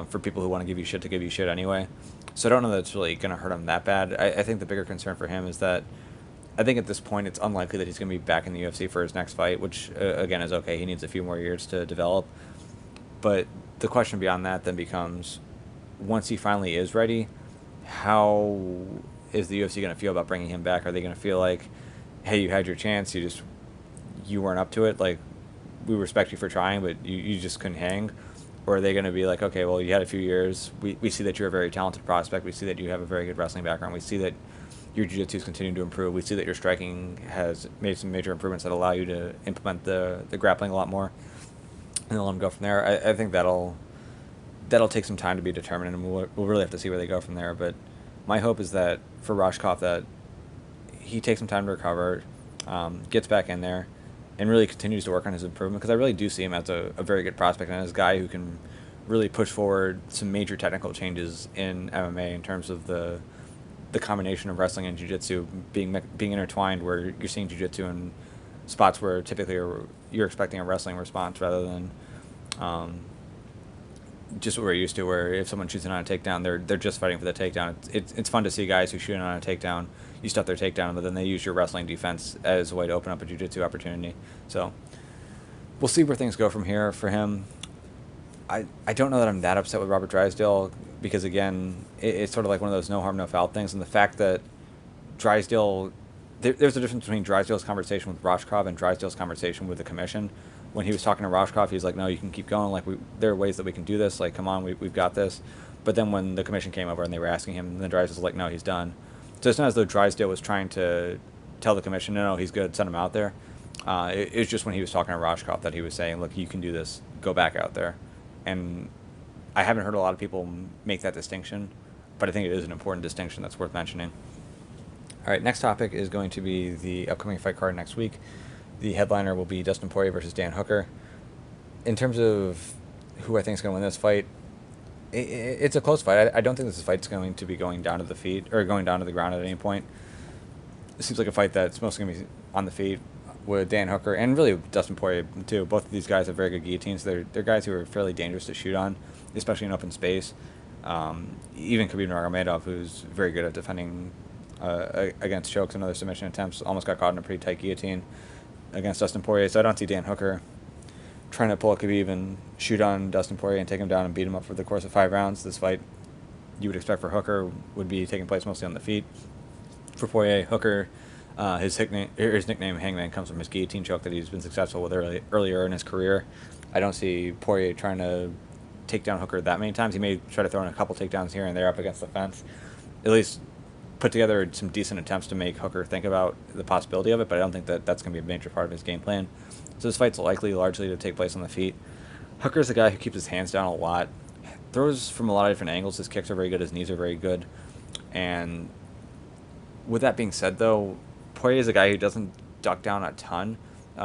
for people who want to give you shit anyway. So I don't know that it's really going to hurt him that bad. I think the bigger concern for him is that I think at this point it's unlikely that he's going to be back in the UFC for his next fight, which again is okay. He needs a few more years to develop. But the question beyond that then becomes, once he finally is ready, how is the UFC going to feel about bringing him back? Are they going to feel like, hey, you had your chance, you weren't up to it, like, we respect you for trying, but you just couldn't hang? Or are they going to be like, okay, well, you had a few years, we see that you're a very talented prospect, we see that you have a very good wrestling background, we see that your jiu-jitsu is continuing to improve, we see that your striking has made some major improvements that allow you to implement the grappling a lot more, and they'll let him go from there. I think that'll take some time to be determined, and we'll really have to see where they go from there. But my hope is that for Roshkopf, that he takes some time to recover, gets back in there, and really continues to work on his improvement, because I really do see him as a very good prospect and as a guy who can really push forward some major technical changes in MMA in terms of the combination of wrestling and jiu-jitsu being intertwined, where you're seeing jiu-jitsu in spots where typically you're expecting a wrestling response rather than just what we're used to, where if someone shoots in on a takedown, they're just fighting for the takedown. It's fun to see guys who shoot in on a takedown, you stuff their takedown, but then they use your wrestling defense as a way to open up a jiu-jitsu opportunity. So we'll see where things go from here for him. I don't know that I'm that upset with Robert Drysdale, because again, it's sort of like one of those no harm, no foul things, and the fact that Drysdale, there's a difference between Drysdale's conversation with Roshkopf and Drysdale's conversation with the commission. when he was talking to Roshkopf, he's like, no, you can keep going. Like, there are ways that we can do this. Like, come on, we've got this. But then when the commission came over and they were asking him, then Dries was like, no, he's done. So it's not as though Drysdale was trying to tell the commission, no, he's good, send him out there. It was just when he was talking to Roshkopf that he was saying, look, you can do this, go back out there. And I haven't heard a lot of people make that distinction, but I think it is an important distinction that's worth mentioning. All right, next topic is going to be the upcoming fight card next week. The headliner will be Dustin Poirier versus Dan Hooker. In terms of who I think is going to win this fight, it's a close fight. I don't think this fight's going to be going down to the feet or going down to the ground at any point. It seems like a fight that's mostly going to be on the feet with Dan Hooker and really Dustin Poirier too. Both of these guys have very good guillotines. They're guys who are fairly dangerous to shoot on, especially in open space. Even Khabib Nurmagomedov, who's very good at defending against chokes and other submission attempts, almost got caught in a pretty tight guillotine against Dustin Poirier. So I don't see Dan Hooker trying to pull a Khabib and shoot on Dustin Poirier and take him down and beat him up for the course of 5 rounds. This fight, you would expect for Hooker, would be taking place mostly on the feet. For Poirier, Hooker, his nickname Hangman comes from his guillotine choke that he's been successful with earlier in his career. I don't see Poirier trying to take down Hooker that many times. He may try to throw in a couple takedowns here and there up against the fence. At least put together some decent attempts to make Hooker think about the possibility of it, but I don't think that that's going to be a major part of his game plan. So this fight's likely largely to take place on the feet. Hooker's a guy who keeps his hands down a lot, throws from a lot of different angles. His kicks are very good, his knees are very good. And with that being said, though, Poirier is a guy who doesn't duck down a ton.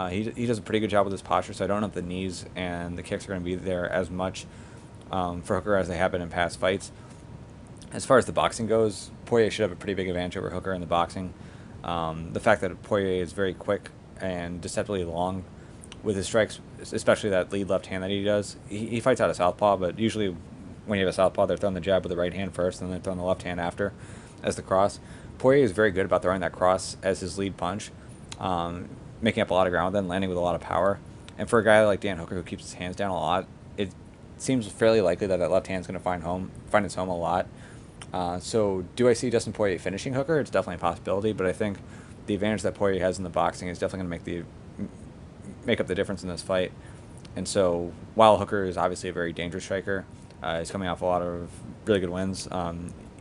He does a pretty good job with his posture, so I don't know if the knees and the kicks are going to be there as much for Hooker as they have been in past fights. As far as the boxing goes, Poirier should have a pretty big advantage over Hooker in the boxing. The fact that Poirier is very quick and deceptively long with his strikes, especially that lead left hand that he does, he fights out of southpaw, but usually when you have a southpaw, they're throwing the jab with the right hand first, and then they're throwing the left hand after as the cross. Poirier is very good about throwing that cross as his lead punch, making up a lot of ground with it and landing with a lot of power. And for a guy like Dan Hooker who keeps his hands down a lot, it seems fairly likely that left hand's going to find its home a lot. So do I see Dustin Poirier finishing Hooker? It's definitely a possibility, but I think the advantage that Poirier has in the boxing is definitely going to make up the difference in this fight. And so while Hooker is obviously a very dangerous striker, he's coming off a lot of really good wins.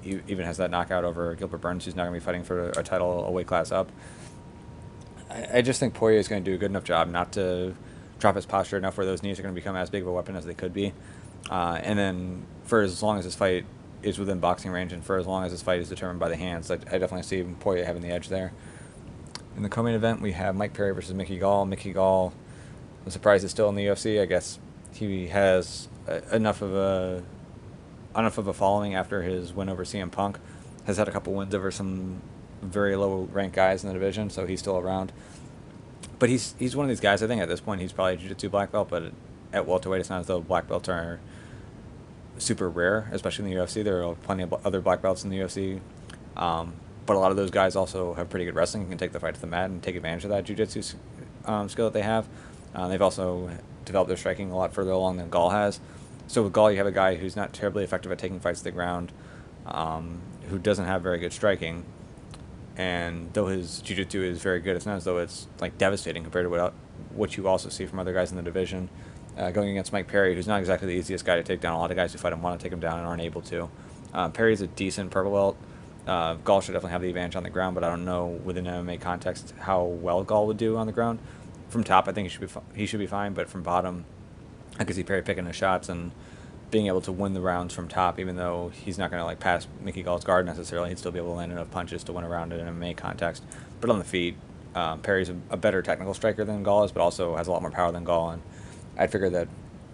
He even has that knockout over Gilbert Burns, who's not going to be fighting for a title a weight class up. I just think Poirier is going to do a good enough job not to drop his posture enough where those knees are going to become as big of a weapon as they could be. And then for as long as this fight is within boxing range and for as long as this fight is determined by the hands, I definitely see Poirier having the edge there. In the co-main event, we have Mike Perry versus Mickey Gall. Mickey Gall, I'm surprised is still in the UFC. I guess he has enough of a following after his win over CM Punk. Has had a couple wins over some very low-ranked guys in the division, so he's still around. But he's one of these guys, I think at this point he's probably a jiu-jitsu black belt, but at welterweight it's not as though black belts are super rare, especially in the UFC. There are plenty of other black belts in the UFC. But a lot of those guys also have pretty good wrestling and can take the fight to the mat and take advantage of that jiu-jitsu skill that they have. They've also developed their striking a lot further along than Gall has. So with Gall, you have a guy who's not terribly effective at taking fights to the ground, who doesn't have very good striking, and though his jiu-jitsu is very good, it's not as though it's like devastating compared to what you also see from other guys in the division. Going against Mike Perry, who's not exactly the easiest guy to take down. A lot of guys who fight him want to take him down and aren't able to. Perry's a decent purple belt. Gall should definitely have the advantage on the ground, but I don't know within MMA context how well Gall would do on the ground. From top, I think he should be fine, but from bottom, I could see Perry picking his shots and being able to win the rounds from top, even though he's not going to pass Mickey Gall's guard necessarily. He'd still be able to land enough punches to win a round in an MMA context. But on the feet, Perry's a better technical striker than Gall is, but also has a lot more power than Gall. And I'd figure that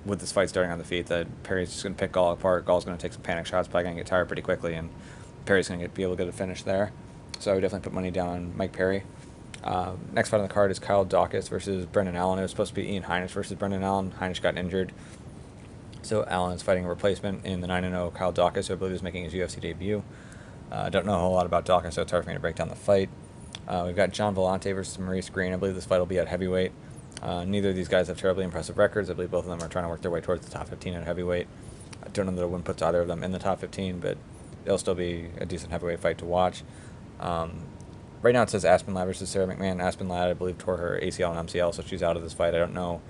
with this fight starting on the feet, that Perry's just going to pick Gall apart. Gall's going to take some panic shots, probably going to get tired pretty quickly, and Perry's going to be able to get a finish there. So I would definitely put money down on Mike Perry. Next fight on the card is Kyle Daucus versus Brendan Allen. It was supposed to be Ian Heinisch versus Brendan Allen. Heinisch got injured. So Allen is fighting a replacement in the 9-0 Kyle Daucus, who I believe is making his UFC debut. I don't know a whole lot about Daucus, so it's hard for me to break down the fight. We've got John Volante versus Maurice Green. I believe this fight will be at heavyweight. Neither of these guys have terribly impressive records. I believe both of them are trying to work their way towards the top 15 at heavyweight. I don't know that a win puts either of them in the top 15, but it'll still be a decent heavyweight fight to watch. Right now it says Aspen Ladd versus Sarah McMahon. Aspen Ladd, I believe, tore her ACL and MCL, so she's out of this fight. I don't know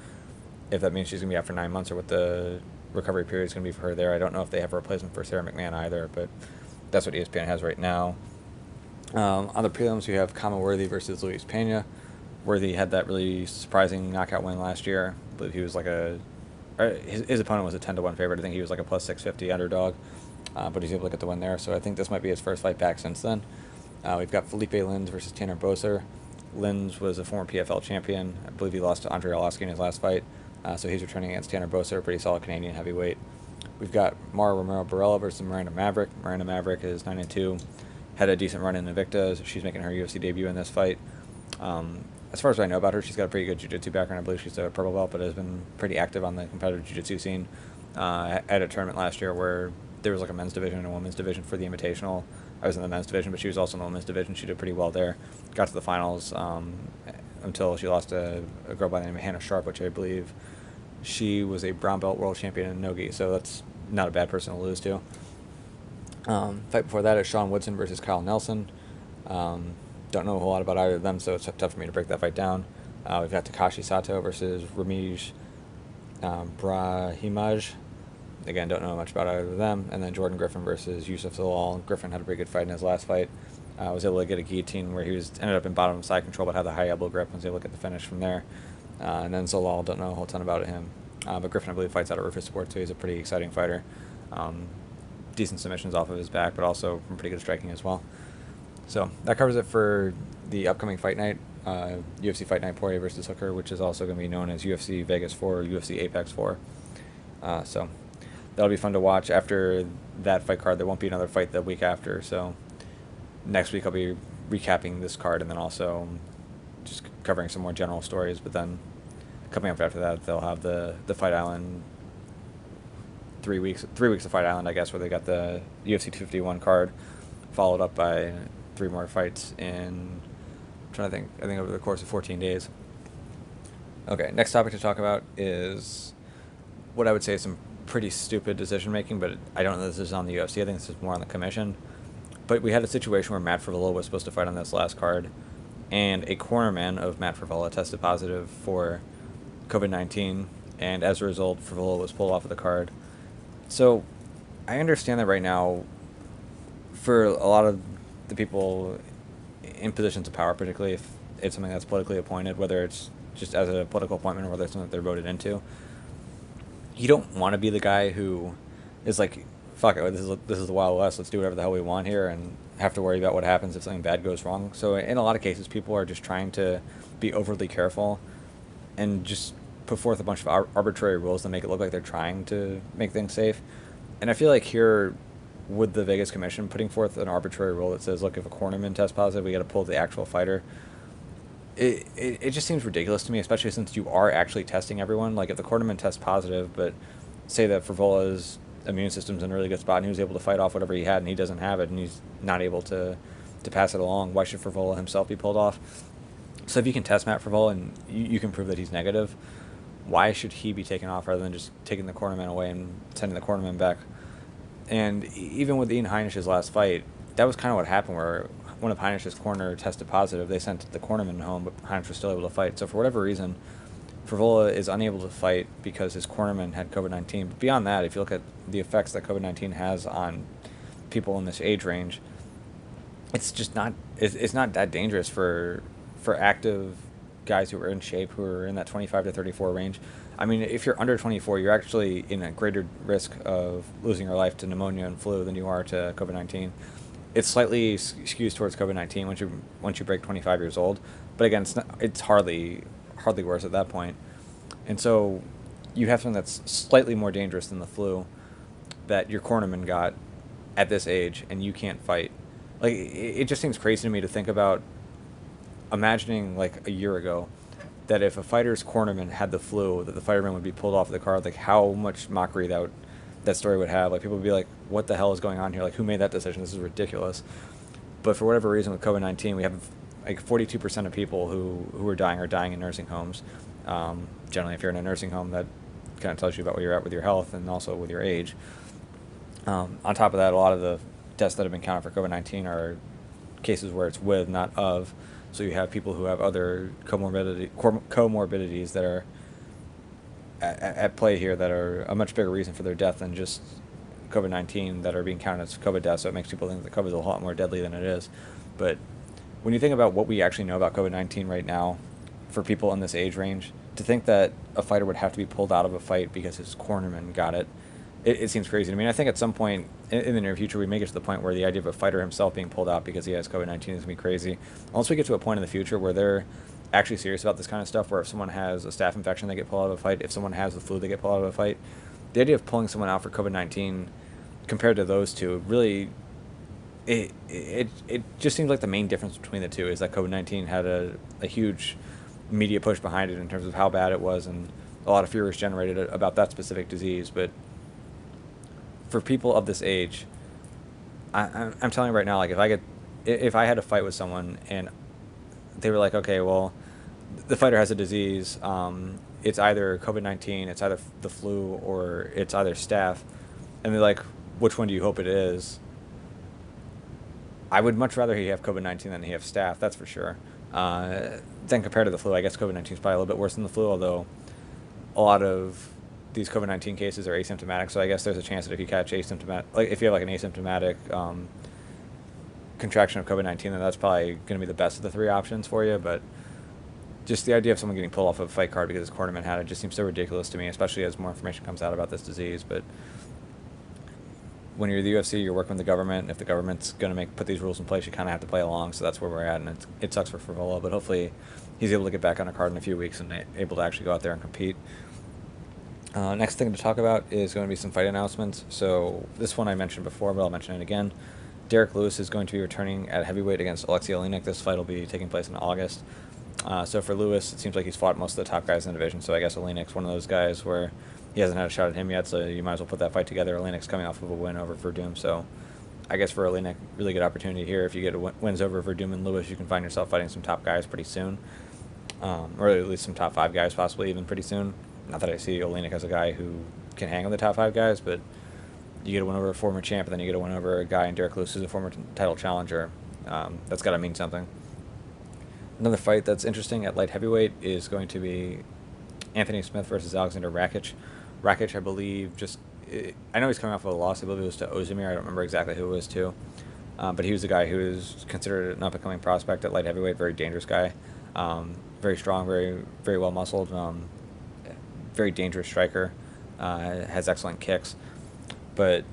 if that means she's going to be out for 9 months or what the recovery period is going to be for her there. I don't know if they have a replacement for Sarah McMahon either, but that's what ESPN has right now. On the prelims, we have Kama Worthy versus Luis Pena. Worthy had that really surprising knockout win last year. I believe he was like his opponent was a 10-1 favorite. I think he was like a plus 650 underdog, but he's able to get the win there. So I think this might be his first fight back since then. We've got Felipe Lins versus Tanner Boser. Lins was a former PFL champion. I believe he lost to Andre Arlovsky in his last fight. So he's returning against Tanner Boser, a pretty solid Canadian heavyweight. We've got Mara Romero Barella versus Miranda Maverick. Miranda Maverick is 9-2. Had a decent run in Invicta. She's making her UFC debut in this fight. As far as I know about her, she's got a pretty good jiu-jitsu background. I believe she's a purple belt, but has been pretty active on the competitive jiu-jitsu scene. At a tournament last year where there was like a men's division and a women's division for the Invitational. I was in the men's division, but she was also in the women's division. She did pretty well there. Got to the finals until she lost to a girl by the name of Hannah Sharp, which I believe she was a brown belt world champion in Nogi, so that's not a bad person to lose to. Fight before that is Sean Woodson versus Kyle Nelson. Don't know a whole lot about either of them, so it's tough for me to break that fight down. We've got Takashi Sato versus Ramij Brahimaj. Again, don't know much about either of them. And then Jordan Griffin versus Yusuf Zalal. Griffin had a pretty good fight in his last fight. Was able to get a guillotine where he ended up in bottom side control, but had the high elbow grip and was able to get the finish from there. And then Zalal, don't know a whole ton about him. But Griffin, I believe, fights out of Rufus Sports, so he's a pretty exciting fighter. Decent submissions off of his back, but also from pretty good striking as well. So that covers it for the upcoming fight night, UFC Fight Night Poirier versus Hooker, which is also going to be known as UFC Vegas 4 or UFC Apex 4. So that'll be fun to watch. After that fight card, there won't be another fight the week after. So next week I'll be recapping this card and then also just covering some more general stories. But then coming up after that, they'll have the Fight Island 3 weeks of Fight Island, I guess, where they got the UFC 251 card, followed up by 3 more fights in, I think over the course of 14 days. Okay, next topic to talk about is what I would say is some pretty stupid decision making, but I don't know if this is on the UFC. I think this is more on the commission. But we had a situation where Matt Frevola was supposed to fight on this last card, and a cornerman of Matt Frevola tested positive for COVID-19, and as a result, Frevola was pulled off of the card. So I understand that right now, for a lot of the people in positions of power, particularly if it's something that's politically appointed, whether it's just as a political appointment or whether it's something that they're voted into, you don't want to be the guy who is like, fuck it, this is the Wild West, let's do whatever the hell we want here and have to worry about what happens if something bad goes wrong. So in a lot of cases, people are just trying to be overly careful and just put forth a bunch of arbitrary rules that make it look like they're trying to make things safe. And I feel like here, with the Vegas Commission putting forth an arbitrary rule that says, look, if a cornerman tests positive, we got to pull the actual fighter. It just seems ridiculous to me, especially since you are actually testing everyone. Like, if the cornerman tests positive, but say that Frevola's immune system's in a really good spot and he was able to fight off whatever he had and he doesn't have it and he's not able to pass it along, why should Frevola himself be pulled off? So if you can test Matt Frevola and you can prove that he's negative, why should he be taken off rather than just taking the cornerman away and sending the cornerman back? And even with Ian Heinish's last fight, that was kind of what happened, where one of Heinish's corner tested positive. They sent the cornerman home, but Heinisch was still able to fight. So for whatever reason, Frevola is unable to fight because his cornerman had COVID-19. But beyond that, if you look at the effects that COVID-19 has on people in this age range, it's just not it's not that dangerous for active guys who are in shape, who are in that 25 to 34 range. I mean, if you're under 24, you're actually in a greater risk of losing your life to pneumonia and flu than you are to COVID-19. It's slightly skews towards COVID-19 once you break 25 years old, but again, it's hardly worse at that point. And so you have something that's slightly more dangerous than the flu that your cornerman got at this age, and you can't fight. Like, it just seems crazy to me to think about imagining, like, a year ago, that if a fighter's cornerman had the flu, that the fighterman would be pulled off the card. Like, how much mockery that story would have. Like, people would be like, what the hell is going on here? Like, who made that decision? This is ridiculous. But for whatever reason with COVID-19, we have like 42% of people who are dying in nursing homes. Generally, if you're in a nursing home, that kind of tells you about where you're at with your health and also with your age. On top of that, a lot of the deaths that have been counted for COVID-19 are cases where it's with, not of. So you have people who have other comorbidities that are at play here that are a much bigger reason for their death than just COVID-19 that are being counted as COVID deaths. So it makes people think that COVID is a lot more deadly than it is. But when you think about what we actually know about COVID-19 right now, for people in this age range, to think that a fighter would have to be pulled out of a fight because his cornerman got it seems crazy to me. And I think at some point in the near future, we may get to the point where the idea of a fighter himself being pulled out because he has COVID-19 is going to be crazy. Unless we get to a point in the future where they're actually serious about this kind of stuff, where if someone has a staph infection, they get pulled out of a fight. If someone has the flu, they get pulled out of a fight. The idea of pulling someone out for COVID-19 compared to those two, really, it just seems like the main difference between the two is that COVID-19 had a huge media push behind it in terms of how bad it was, and a lot of fear was generated about that specific disease. But for people of this age, I'm telling you right now, like if I had a fight with someone and they were like, okay, well, the fighter has a disease, it's either COVID-19, it's either the flu, or it's either staph, and they're like, which one do you hope it is? I would much rather he have COVID-19 than he have staph, that's for sure. Then compared to the flu, I guess COVID-19 is probably a little bit worse than the flu, although a lot of these COVID-19 cases are asymptomatic, so I guess there's a chance that if you catch asymptomatic, like if you have like an asymptomatic contraction of COVID-19, then that's probably going to be the best of the three options for you. But just the idea of someone getting pulled off of a fight card because his cornerman had it just seems so ridiculous to me, especially as more information comes out about this disease. But when you're the UFC, you're working with the government, and if the government's going to put these rules in place, you kind of have to play along, so that's where we're at, and it sucks for Frevola, but hopefully he's able to get back on a card in a few weeks and able to actually go out there and compete. Next thing to talk about is going to be some fight announcements. So this one I mentioned before, but I'll mention it again. Derek Lewis is going to be returning at heavyweight against Alexei Oleinik. This fight will be taking place in August. So for Lewis, it seems like he's fought most of the top guys in the division, so I guess Oleinik's one of those guys where he hasn't had a shot at him yet, so you might as well put that fight together. Oleinik's coming off of a win over Verdum, so I guess for Oleinik, really good opportunity here. If you get wins over Verdum and Lewis, you can find yourself fighting some top guys pretty soon, or at least some top 5 guys possibly even pretty soon. Not that I see Oleinik as a guy who can hang on the top 5 guys, but you get a win over a former champ, and then you get a win over a guy in Derek Lewis who's a former title challenger. That's got to mean something. Another fight that's interesting at light heavyweight is going to be Anthony Smith versus Alexander Rakic. Rakic, I believe, I know he's coming off of a loss. I believe it was to Ozdemir. I don't remember exactly who it was to. But he was a guy who is considered an up-and-coming prospect at light heavyweight, very dangerous guy. Very strong, very, very well-muscled, very dangerous striker, has excellent kicks. But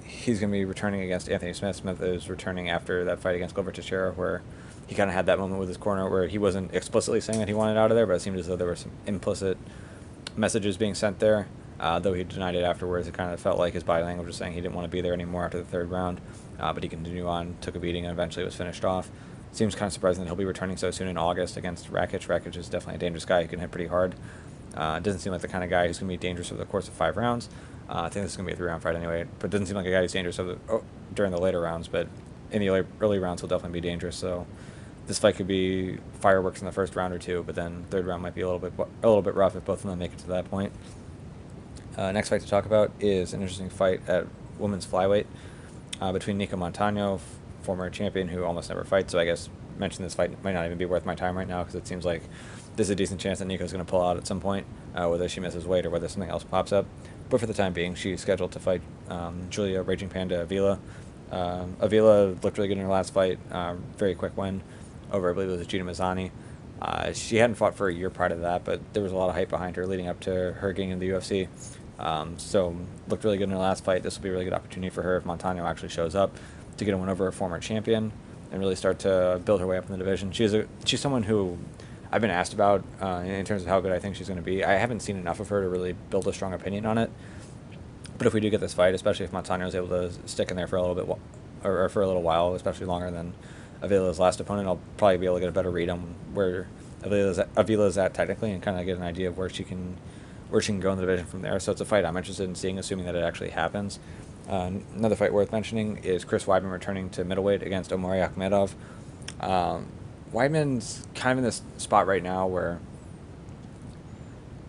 he's going to be returning against Anthony Smith. Smith is returning after that fight against Glover Teixeira, where he kind of had that moment with his corner where he wasn't explicitly saying that he wanted out of there, but it seemed as though there were some implicit messages being sent there. Though he denied it afterwards, it kind of felt like his body language was saying he didn't want to be there anymore after the 3rd round. But he continued on, took a beating, and eventually was finished off. Seems kind of surprising that he'll be returning so soon in August against Rakic. Rakic is definitely a dangerous guy who can hit pretty hard. Doesn't seem like the kind of guy who's going to be dangerous over the course of 5 rounds. I think this is going to be a 3-round fight anyway, but it doesn't seem like a guy who's dangerous during the later rounds, but in the early rounds he'll definitely be dangerous. So this fight could be fireworks in the 1st round or 2, but then 3rd round might be a little bit rough if both of them make it to that point. Next fight to talk about is an interesting fight at women's flyweight between Nico Montano, former champion who almost never fights, so I guess mention this fight might not even be worth my time right now because it seems like there's a decent chance that Nico's going to pull out at some point, whether she misses weight or whether something else pops up. But for the time being, she's scheduled to fight Julia Raging Panda Avila. Avila looked really good in her last fight, very quick win over, I believe it was Gina Mazzani. She hadn't fought for a year prior to that, but there was a lot of hype behind her leading up to her getting into the UFC. So looked really good in her last fight. This will be a really good opportunity for her if Montano actually shows up to get a win over a former champion and really start to build her way up in the division. She's someone who I've been asked about in terms of how good I think she's going to be. I haven't seen enough of her to really build a strong opinion on it. But if we do get this fight, especially if Montano is able to stick in there for a little bit or for a little while, especially longer than Avila's last opponent, I'll probably be able to get a better read on where Avila's at technically and kind of get an idea of where she can go in the division from there. So it's a fight I'm interested in seeing, assuming that it actually happens. Another fight worth mentioning is Chris Weidman returning to middleweight against Omari Akhmedov. Weidman's kind of in this spot right now where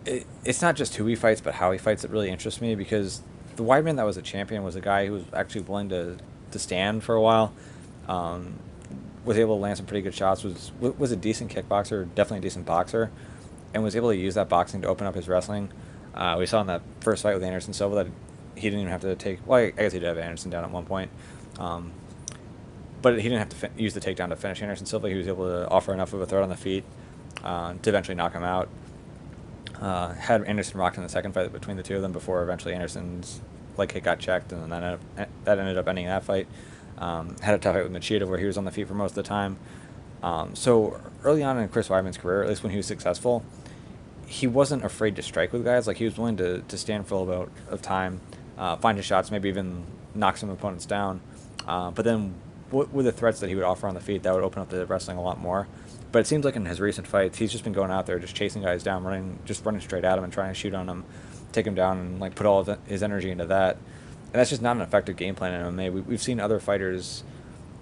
it's not just who he fights, but how he fights that really interests me, because the Weidman that was a champion was a guy who was actually willing to stand for a while, was able to land some pretty good shots, was a decent kickboxer, definitely a decent boxer, and was able to use that boxing to open up his wrestling. We saw in that first fight with Anderson Silva that he didn't even have to take. Well, I guess he did have Anderson down at one point, but he didn't have to use the takedown to finish Anderson Silva. He was able to offer enough of a threat on the feet to eventually knock him out. Had Anderson rocked in the second fight between the two of them before eventually Anderson's leg kick got checked, and then that ended up ending that fight. Had a tough fight with Machida where he was on the feet for most of the time. So early on in Chris Weidman's career, at least when he was successful, he wasn't afraid to strike with guys. Like, he was willing to stand for a little bit of time, find his shots, maybe even knock some opponents down. But then with the threats that he would offer on the feet, that would open up the wrestling a lot more. But it seems like in his recent fights, he's just been going out there, just chasing guys down, running straight at him and trying to shoot on them, take him down, and like put all of his energy into that. And that's just not an effective game plan in MMA. We've seen other fighters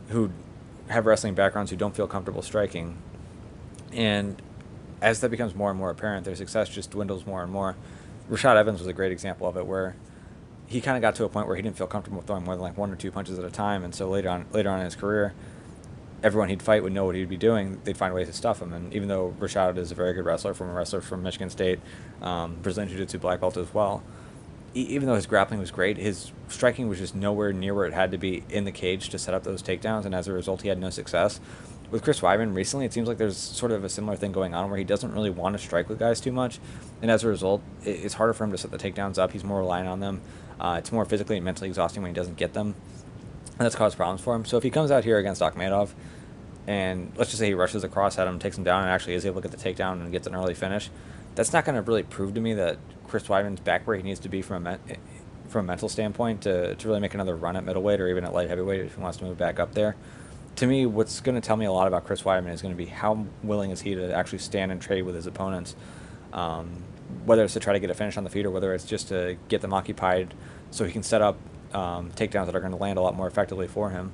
who have wrestling backgrounds who don't feel comfortable striking, and as that becomes more and more apparent, their success just dwindles more and more. Rashad Evans was a great example of it, where he kind of got to a point where he didn't feel comfortable throwing more than like 1 or 2 punches at a time, and so later on in his career, everyone he'd fight would know what he'd be doing. They'd find ways to stuff him. And even though Rashad is a very good wrestler, from Michigan State, Brazilian Jiu-Jitsu black belt as well, even though his grappling was great, his striking was just nowhere near where it had to be in the cage to set up those takedowns, and as a result, he had no success. With Chris Weidman recently, it seems like there's sort of a similar thing going on where he doesn't really want to strike with guys too much, and as a result, it's harder for him to set the takedowns up. He's more reliant on them. It's more physically and mentally exhausting when he doesn't get them, and that's caused problems for him. So if he comes out here against Akhmedov, and let's just say he rushes across at him, takes him down, and actually is able to get the takedown and gets an early finish, that's not going to really prove to me that Chris Weidman's back where he needs to be from a mental standpoint to really make another run at middleweight or even at light heavyweight if he wants to move back up there. To me, what's going to tell me a lot about Chris Weidman is going to be how willing is he to actually stand and trade with his opponents, whether it's to try to get a finish on the feet or whether it's just to get them occupied so he can set up takedowns that are going to land a lot more effectively for him.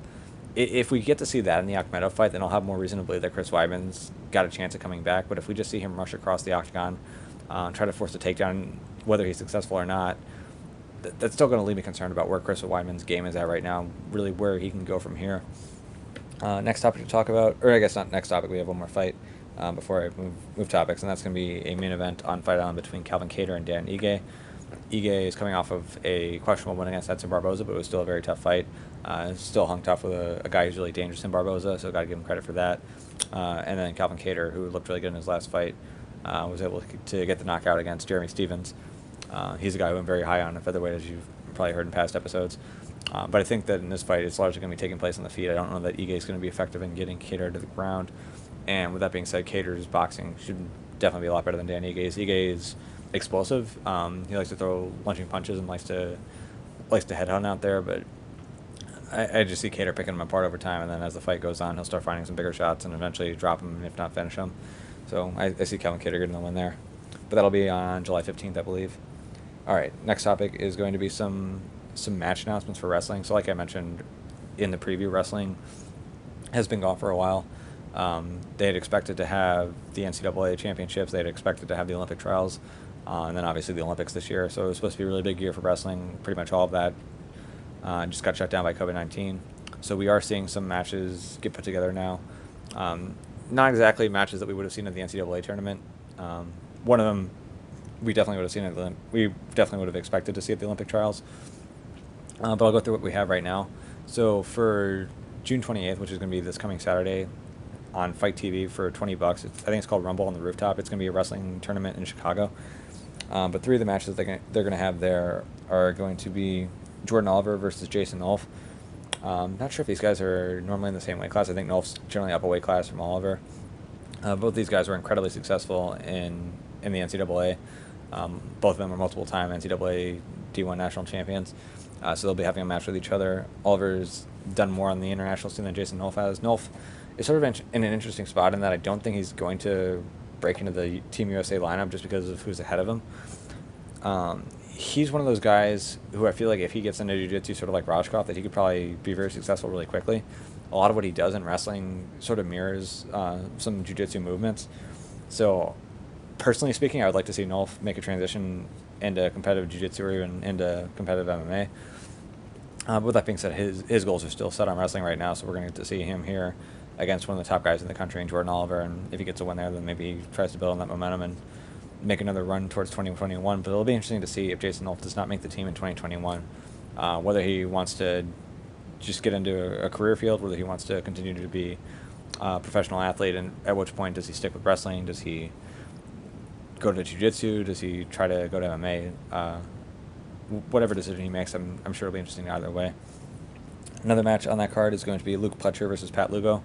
If we get to see that in the Akhmedov fight, then I'll have more reason to believe that Chris Weidman's got a chance of coming back. But if we just see him rush across the octagon, try to force a takedown, whether he's successful or not, that's still going to leave me concerned about where Chris Weidman's game is at right now, really where he can go from here. Next topic to talk about, or I guess not next topic, we have one more fight before I move topics, and that's going to be a main event on Fight Island between Calvin Kattar and Dan Ige. Ige is coming off of a questionable win against Edson Barboza, but it was still a very tough fight. Still hung tough with a guy who's really dangerous in Barboza, so got to give him credit for that. And then Calvin Kattar, who looked really good in his last fight, was able to get the knockout against Jeremy Stephens. He's a guy who went very high on a featherweight, as you've probably heard in past episodes. But I think that in this fight, it's largely going to be taking place on the feet. I don't know that Ige is going to be effective in getting Kattar to the ground. And with that being said, Kattar's boxing should definitely be a lot better than Dan Ige's. Ige is explosive. He likes to throw lunging punches and likes to headhunt out there, but I just see Kattar picking him apart over time, and then as the fight goes on, he'll start finding some bigger shots and eventually drop him, if not finish him. So I see Calvin Kattar getting the win there. But that'll be on July 15th, I believe. All right, next topic is going to be some match announcements for wrestling. So like I mentioned in the preview, wrestling has been gone for a while. They had expected to have the NCAA championships. They had expected to have the Olympic trials. And then obviously the Olympics this year. So it was supposed to be a really big year for wrestling. Pretty much all of that just got shut down by COVID-19. So we are seeing some matches get put together now. Not exactly matches that we would have seen at the NCAA tournament. One of them we definitely would have seen we definitely would have expected to see at the Olympic trials. But I'll go through what we have right now. So for June 28th, which is going to be this coming Saturday on Fight TV for $20, I think it's called Rumble on the Rooftop. It's going to be a wrestling tournament in Chicago. But three of the matches they're going to have there are going to be Jordan Oliver versus Jason Nolf. Not sure if these guys are normally in the same weight class. I think Nolf's generally up a weight class from Oliver. Both these guys were incredibly successful in the NCAA. Both of them are multiple-time NCAA D1 national champions. So they'll be having a match with each other. Oliver's done more on the international scene than Jason Nolf has. Nolf is sort of in an interesting spot in that I don't think he's going to break into the Team USA lineup just because of who's ahead of him. He's one of those guys who I feel like if he gets into jiu-jitsu sort of like Roshkopf, that he could probably be very successful really quickly. A lot of what he does in wrestling sort of mirrors some jiu-jitsu movements. So personally speaking, I would like to see Nolf make a transition into competitive jiu-jitsu or even into competitive MMA. But with that being said, his goals are still set on wrestling right now, so we're going to get to see him here against one of the top guys in the country in Jordan Oliver, and if he gets a win there, then maybe he tries to build on that momentum and make another run towards 2021. But it'll be interesting to see if Jason Wolf does not make the team in 2021, whether he wants to just get into a career field, whether he wants to continue to be a professional athlete, and at which point does he stick with wrestling? Does he go to jiu-jitsu? Does he try to go to MMA? Whatever decision he makes, I'm sure it'll be interesting either way. Another match on that card is going to be Luca Petri versus Pat Lugo.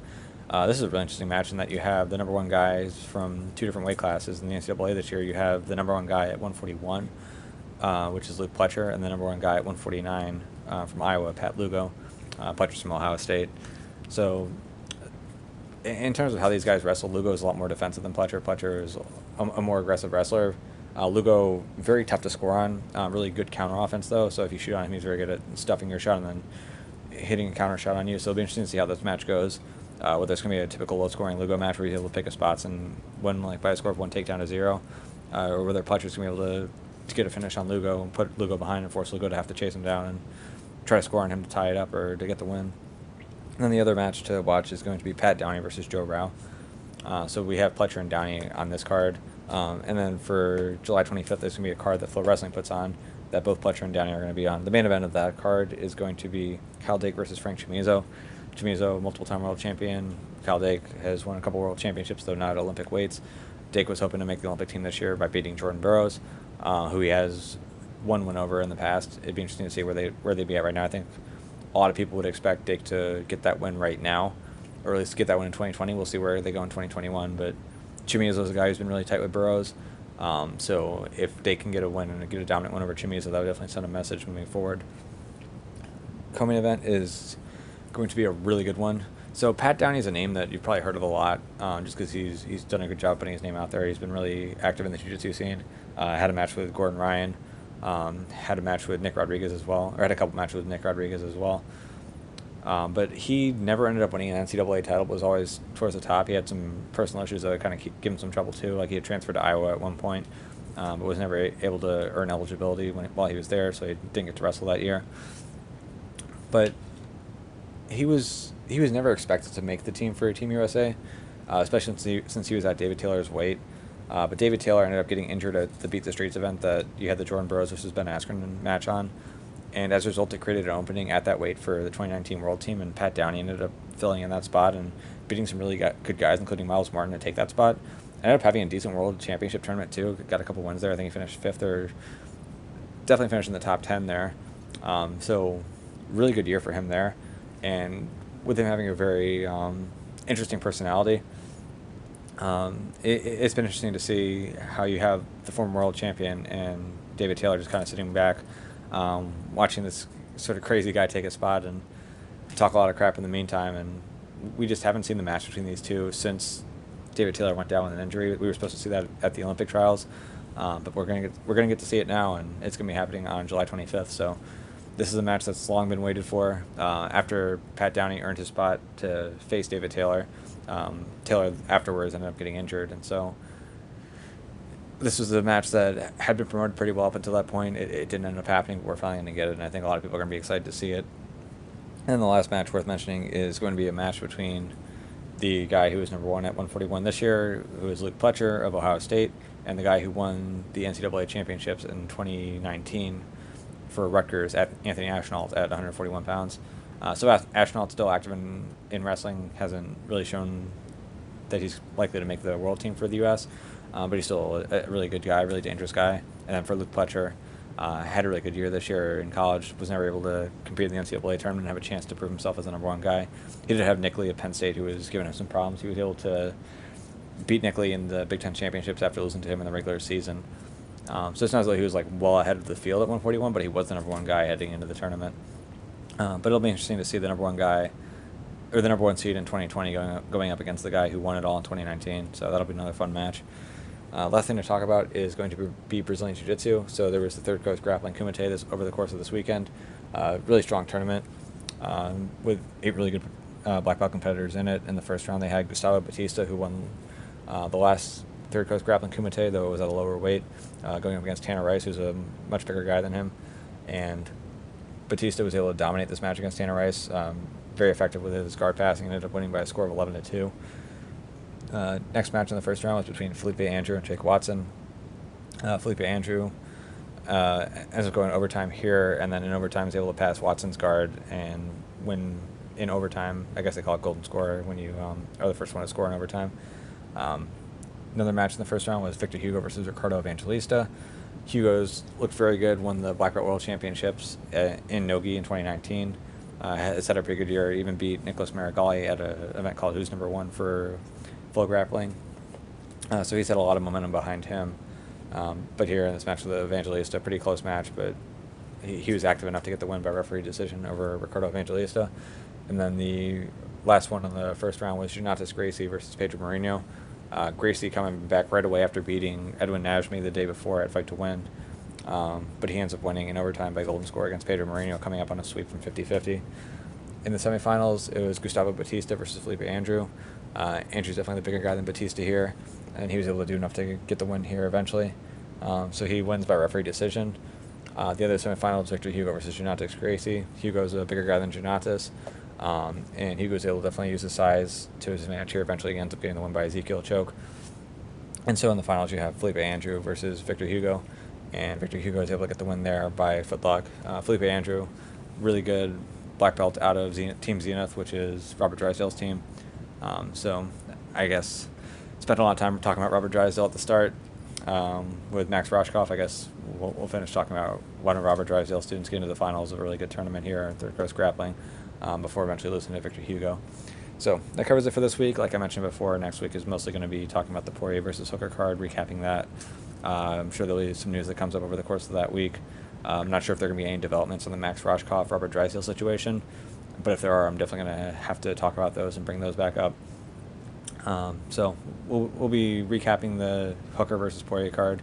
This is a really interesting match in that you have the number one guys from two different weight classes in the NCAA this year. You have the number one guy at 141, which is Luke Pletcher, and the number one guy at 149 from Iowa, Pat Lugo. Pletcher's from Ohio State. So in terms of how these guys wrestle, Lugo is a lot more defensive than Pletcher. Pletcher is a more aggressive wrestler. Lugo, very tough to score on. Really good counter offense, though. So if you shoot on him, he's very good at stuffing your shot and then hitting a counter shot on you. So it'll be interesting to see how this match goes. Whether it's going to be a typical low-scoring Lugo match where he's able to pick his spots and win like by a score of 1 takedown to 0, or whether Pletcher's going to be able to get a finish on Lugo and put Lugo behind and force Lugo to have to chase him down and try to score on him to tie it up or to get the win. And then the other match to watch is going to be Pat Downey versus Joe Rao. So we have Pletcher and Downey on this card. And then for July 25th, there's going to be a card that Flowrestling puts on that both Pletcher and Downey are going to be on. The main event of that card is going to be Kyle Dake versus Frank Chamizo. Chamizo, multiple-time world champion. Kyle Dake has won a couple world championships, though not at Olympic weights. Dake was hoping to make the Olympic team this year by beating Jordan Burroughs, who he has one win over in the past. It'd be interesting to see where they'd be at right now. I think a lot of people would expect Dake to get that win right now, or at least get that win in 2020. We'll see where they go in 2021, but Chamizo is a guy who's been really tight with Burroughs. So if Dake can get a win and get a dominant win over Chamizo, that would definitely send a message moving forward. Co-main event is going to be a really good one. So Pat Downey is a name that you've probably heard of a lot, just because he's done a good job putting his name out there. He's been really active in the jiu-jitsu scene. Had a match with Gordon Ryan. Had a match with Nick Rodriguez as well, or had a couple matches with Nick Rodriguez as well. But he never ended up winning an NCAA title, but was always towards the top. He had some personal issues that kind of give him some trouble too. Like he had transferred to Iowa at one point, but was never able to earn eligibility while he was there, so he didn't get to wrestle that year. But he was never expected to make the team for Team USA, especially since he was at David Taylor's weight. But David Taylor ended up getting injured at the Beat the Streets event that you had the Jordan Burroughs versus Ben Askren match on. And as a result, it created an opening at that weight for the 2019 World Team, and Pat Downey ended up filling in that spot and beating some really good guys, including Miles Martin, to take that spot. Ended up having a decent World Championship tournament, too. Got a couple wins there. I think he finished 5th, or definitely finished in the top 10 there. So really good year for him there. And with him having a very interesting personality, it's been interesting to see how you have the former world champion and David Taylor just kind of sitting back, watching this sort of crazy guy take a spot and talk a lot of crap in the meantime. And we just haven't seen the match between these two since David Taylor went down with an injury. We were supposed to see that at the Olympic trials, but we're gonna get to see it now, and it's gonna be happening on July 25th. So this is a match that's long been waited for. After Pat Downey earned his spot to face David Taylor, Taylor afterwards ended up getting injured, and so this was a match that had been promoted pretty well up until that point. It didn't end up happening, but we're finally going to get it, and I think a lot of people are going to be excited to see it. And the last match worth mentioning is going to be a match between the guy who was number one at 141 this year, who is Luke Pletcher of Ohio State, and the guy who won the NCAA championships in 2019 for Rutgers, at Anthony Ashnault, at 141 pounds. So Ashnault's still active in wrestling, hasn't really shown that he's likely to make the world team for the U.S., but he's still a really good guy, really dangerous guy. And then for Luke Pletcher, had a really good year this year in college, was never able to compete in the NCAA tournament and have a chance to prove himself as the number one guy. He did have Nick Lee at Penn State, who was giving him some problems. He was able to beat Nick Lee in the Big Ten championships after losing to him in the regular season. So it's not as though he was like well ahead of the field at 141, but he was the number one guy heading into the tournament. But it'll be interesting to see the number one guy, or the number one seed in 2020 going up against the guy who won it all in 2019. So that'll be another fun match. Last thing to talk about is going to be Brazilian Jiu-Jitsu. So there was the Third Coast Grappling Kumite over the course of this weekend. Really strong tournament with 8 really good black belt competitors in it. In the first round, they had Gustavo Batista, who won the last Third Coast Grappling Kumite, though it was at a lower weight, going up against Tanner Rice, who's a much bigger guy than him. And Batista was able to dominate this match against Tanner Rice, very effective with his guard passing, and ended up winning by a score of 11-2. Next match in the first round was between Felipe Andrew and Jake Watson. Felipe Andrew ends up going overtime here, and then in overtime is able to pass Watson's guard and win in overtime. I guess they call it golden score when you are the first one to score in overtime. Another match in the first round was Victor Hugo versus Ricardo Evangelista. Hugo's looked very good, won the Black Belt World Championships in Nogi in 2019. Has had a pretty good year, even beat Nicholas Marigali at an event called Who's Number One for Flow Grappling. So he's had a lot of momentum behind him. But here in this match with Evangelista, a pretty close match, but he was active enough to get the win by referee decision over Ricardo Evangelista. And then the last one in the first round was Jonatas Gracie versus Pedro Marino. Gracie coming back right away after beating Edwin Najmi the day before at Fight to Win. But he ends up winning in overtime by golden score against Pedro Marino, coming up on a sweep from 50-50. In the semifinals, it was Gustavo Batista versus Felipe Andrew. Andrew's definitely the bigger guy than Batista here, and he was able to do enough to get the win here eventually. So he wins by referee decision. The other semifinals, Victor Hugo versus Jonatas Gracie. Hugo's a bigger guy than Jonatas, and Hugo's able to definitely use his size to his advantage here. Eventually, he ends up getting the win by Ezekiel choke. And so in the finals, you have Felipe Andrew versus Victor Hugo, and Victor Hugo is able to get the win there by footlock. Felipe Andrew, really good black belt out of Team Zenith, which is Robert Drysdale's team. So I guess spent a lot of time talking about Robert Drysdale at the start with Max Roshkopf. I guess we'll finish talking about one of Robert Drysdale's students getting to the finals of a really good tournament here at Third Coast Grappling before eventually losing to Victor Hugo. So that covers it for this week. Like I mentioned before, next week is mostly going to be talking about the Poirier versus Hooker card, recapping that. I'm sure there'll be some news that comes up over the course of that week. I'm not sure if there are going to be any developments on the Max Roshkopf, Robert Drysdale situation, but if there are, I'm definitely going to have to talk about those and bring those back up. So we'll be recapping the Hooker versus Poirier card.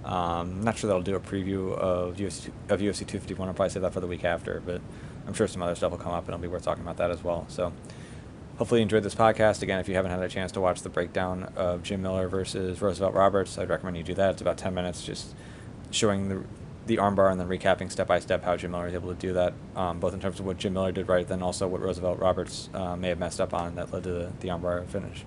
Not sure that'll do a preview of UFC 251. I'll probably save that for the week after, but I'm sure some other stuff will come up and it'll be worth talking about that as well. So hopefully you enjoyed this podcast. Again, if you haven't had a chance to watch the breakdown of Jim Miller versus Roosevelt Roberts, I'd recommend you do that. It's about 10 minutes just showing the armbar and then recapping step-by-step how Jim Miller is able to do that, both in terms of what Jim Miller did right, then also what Roosevelt Roberts may have messed up on that led to the armbar finish.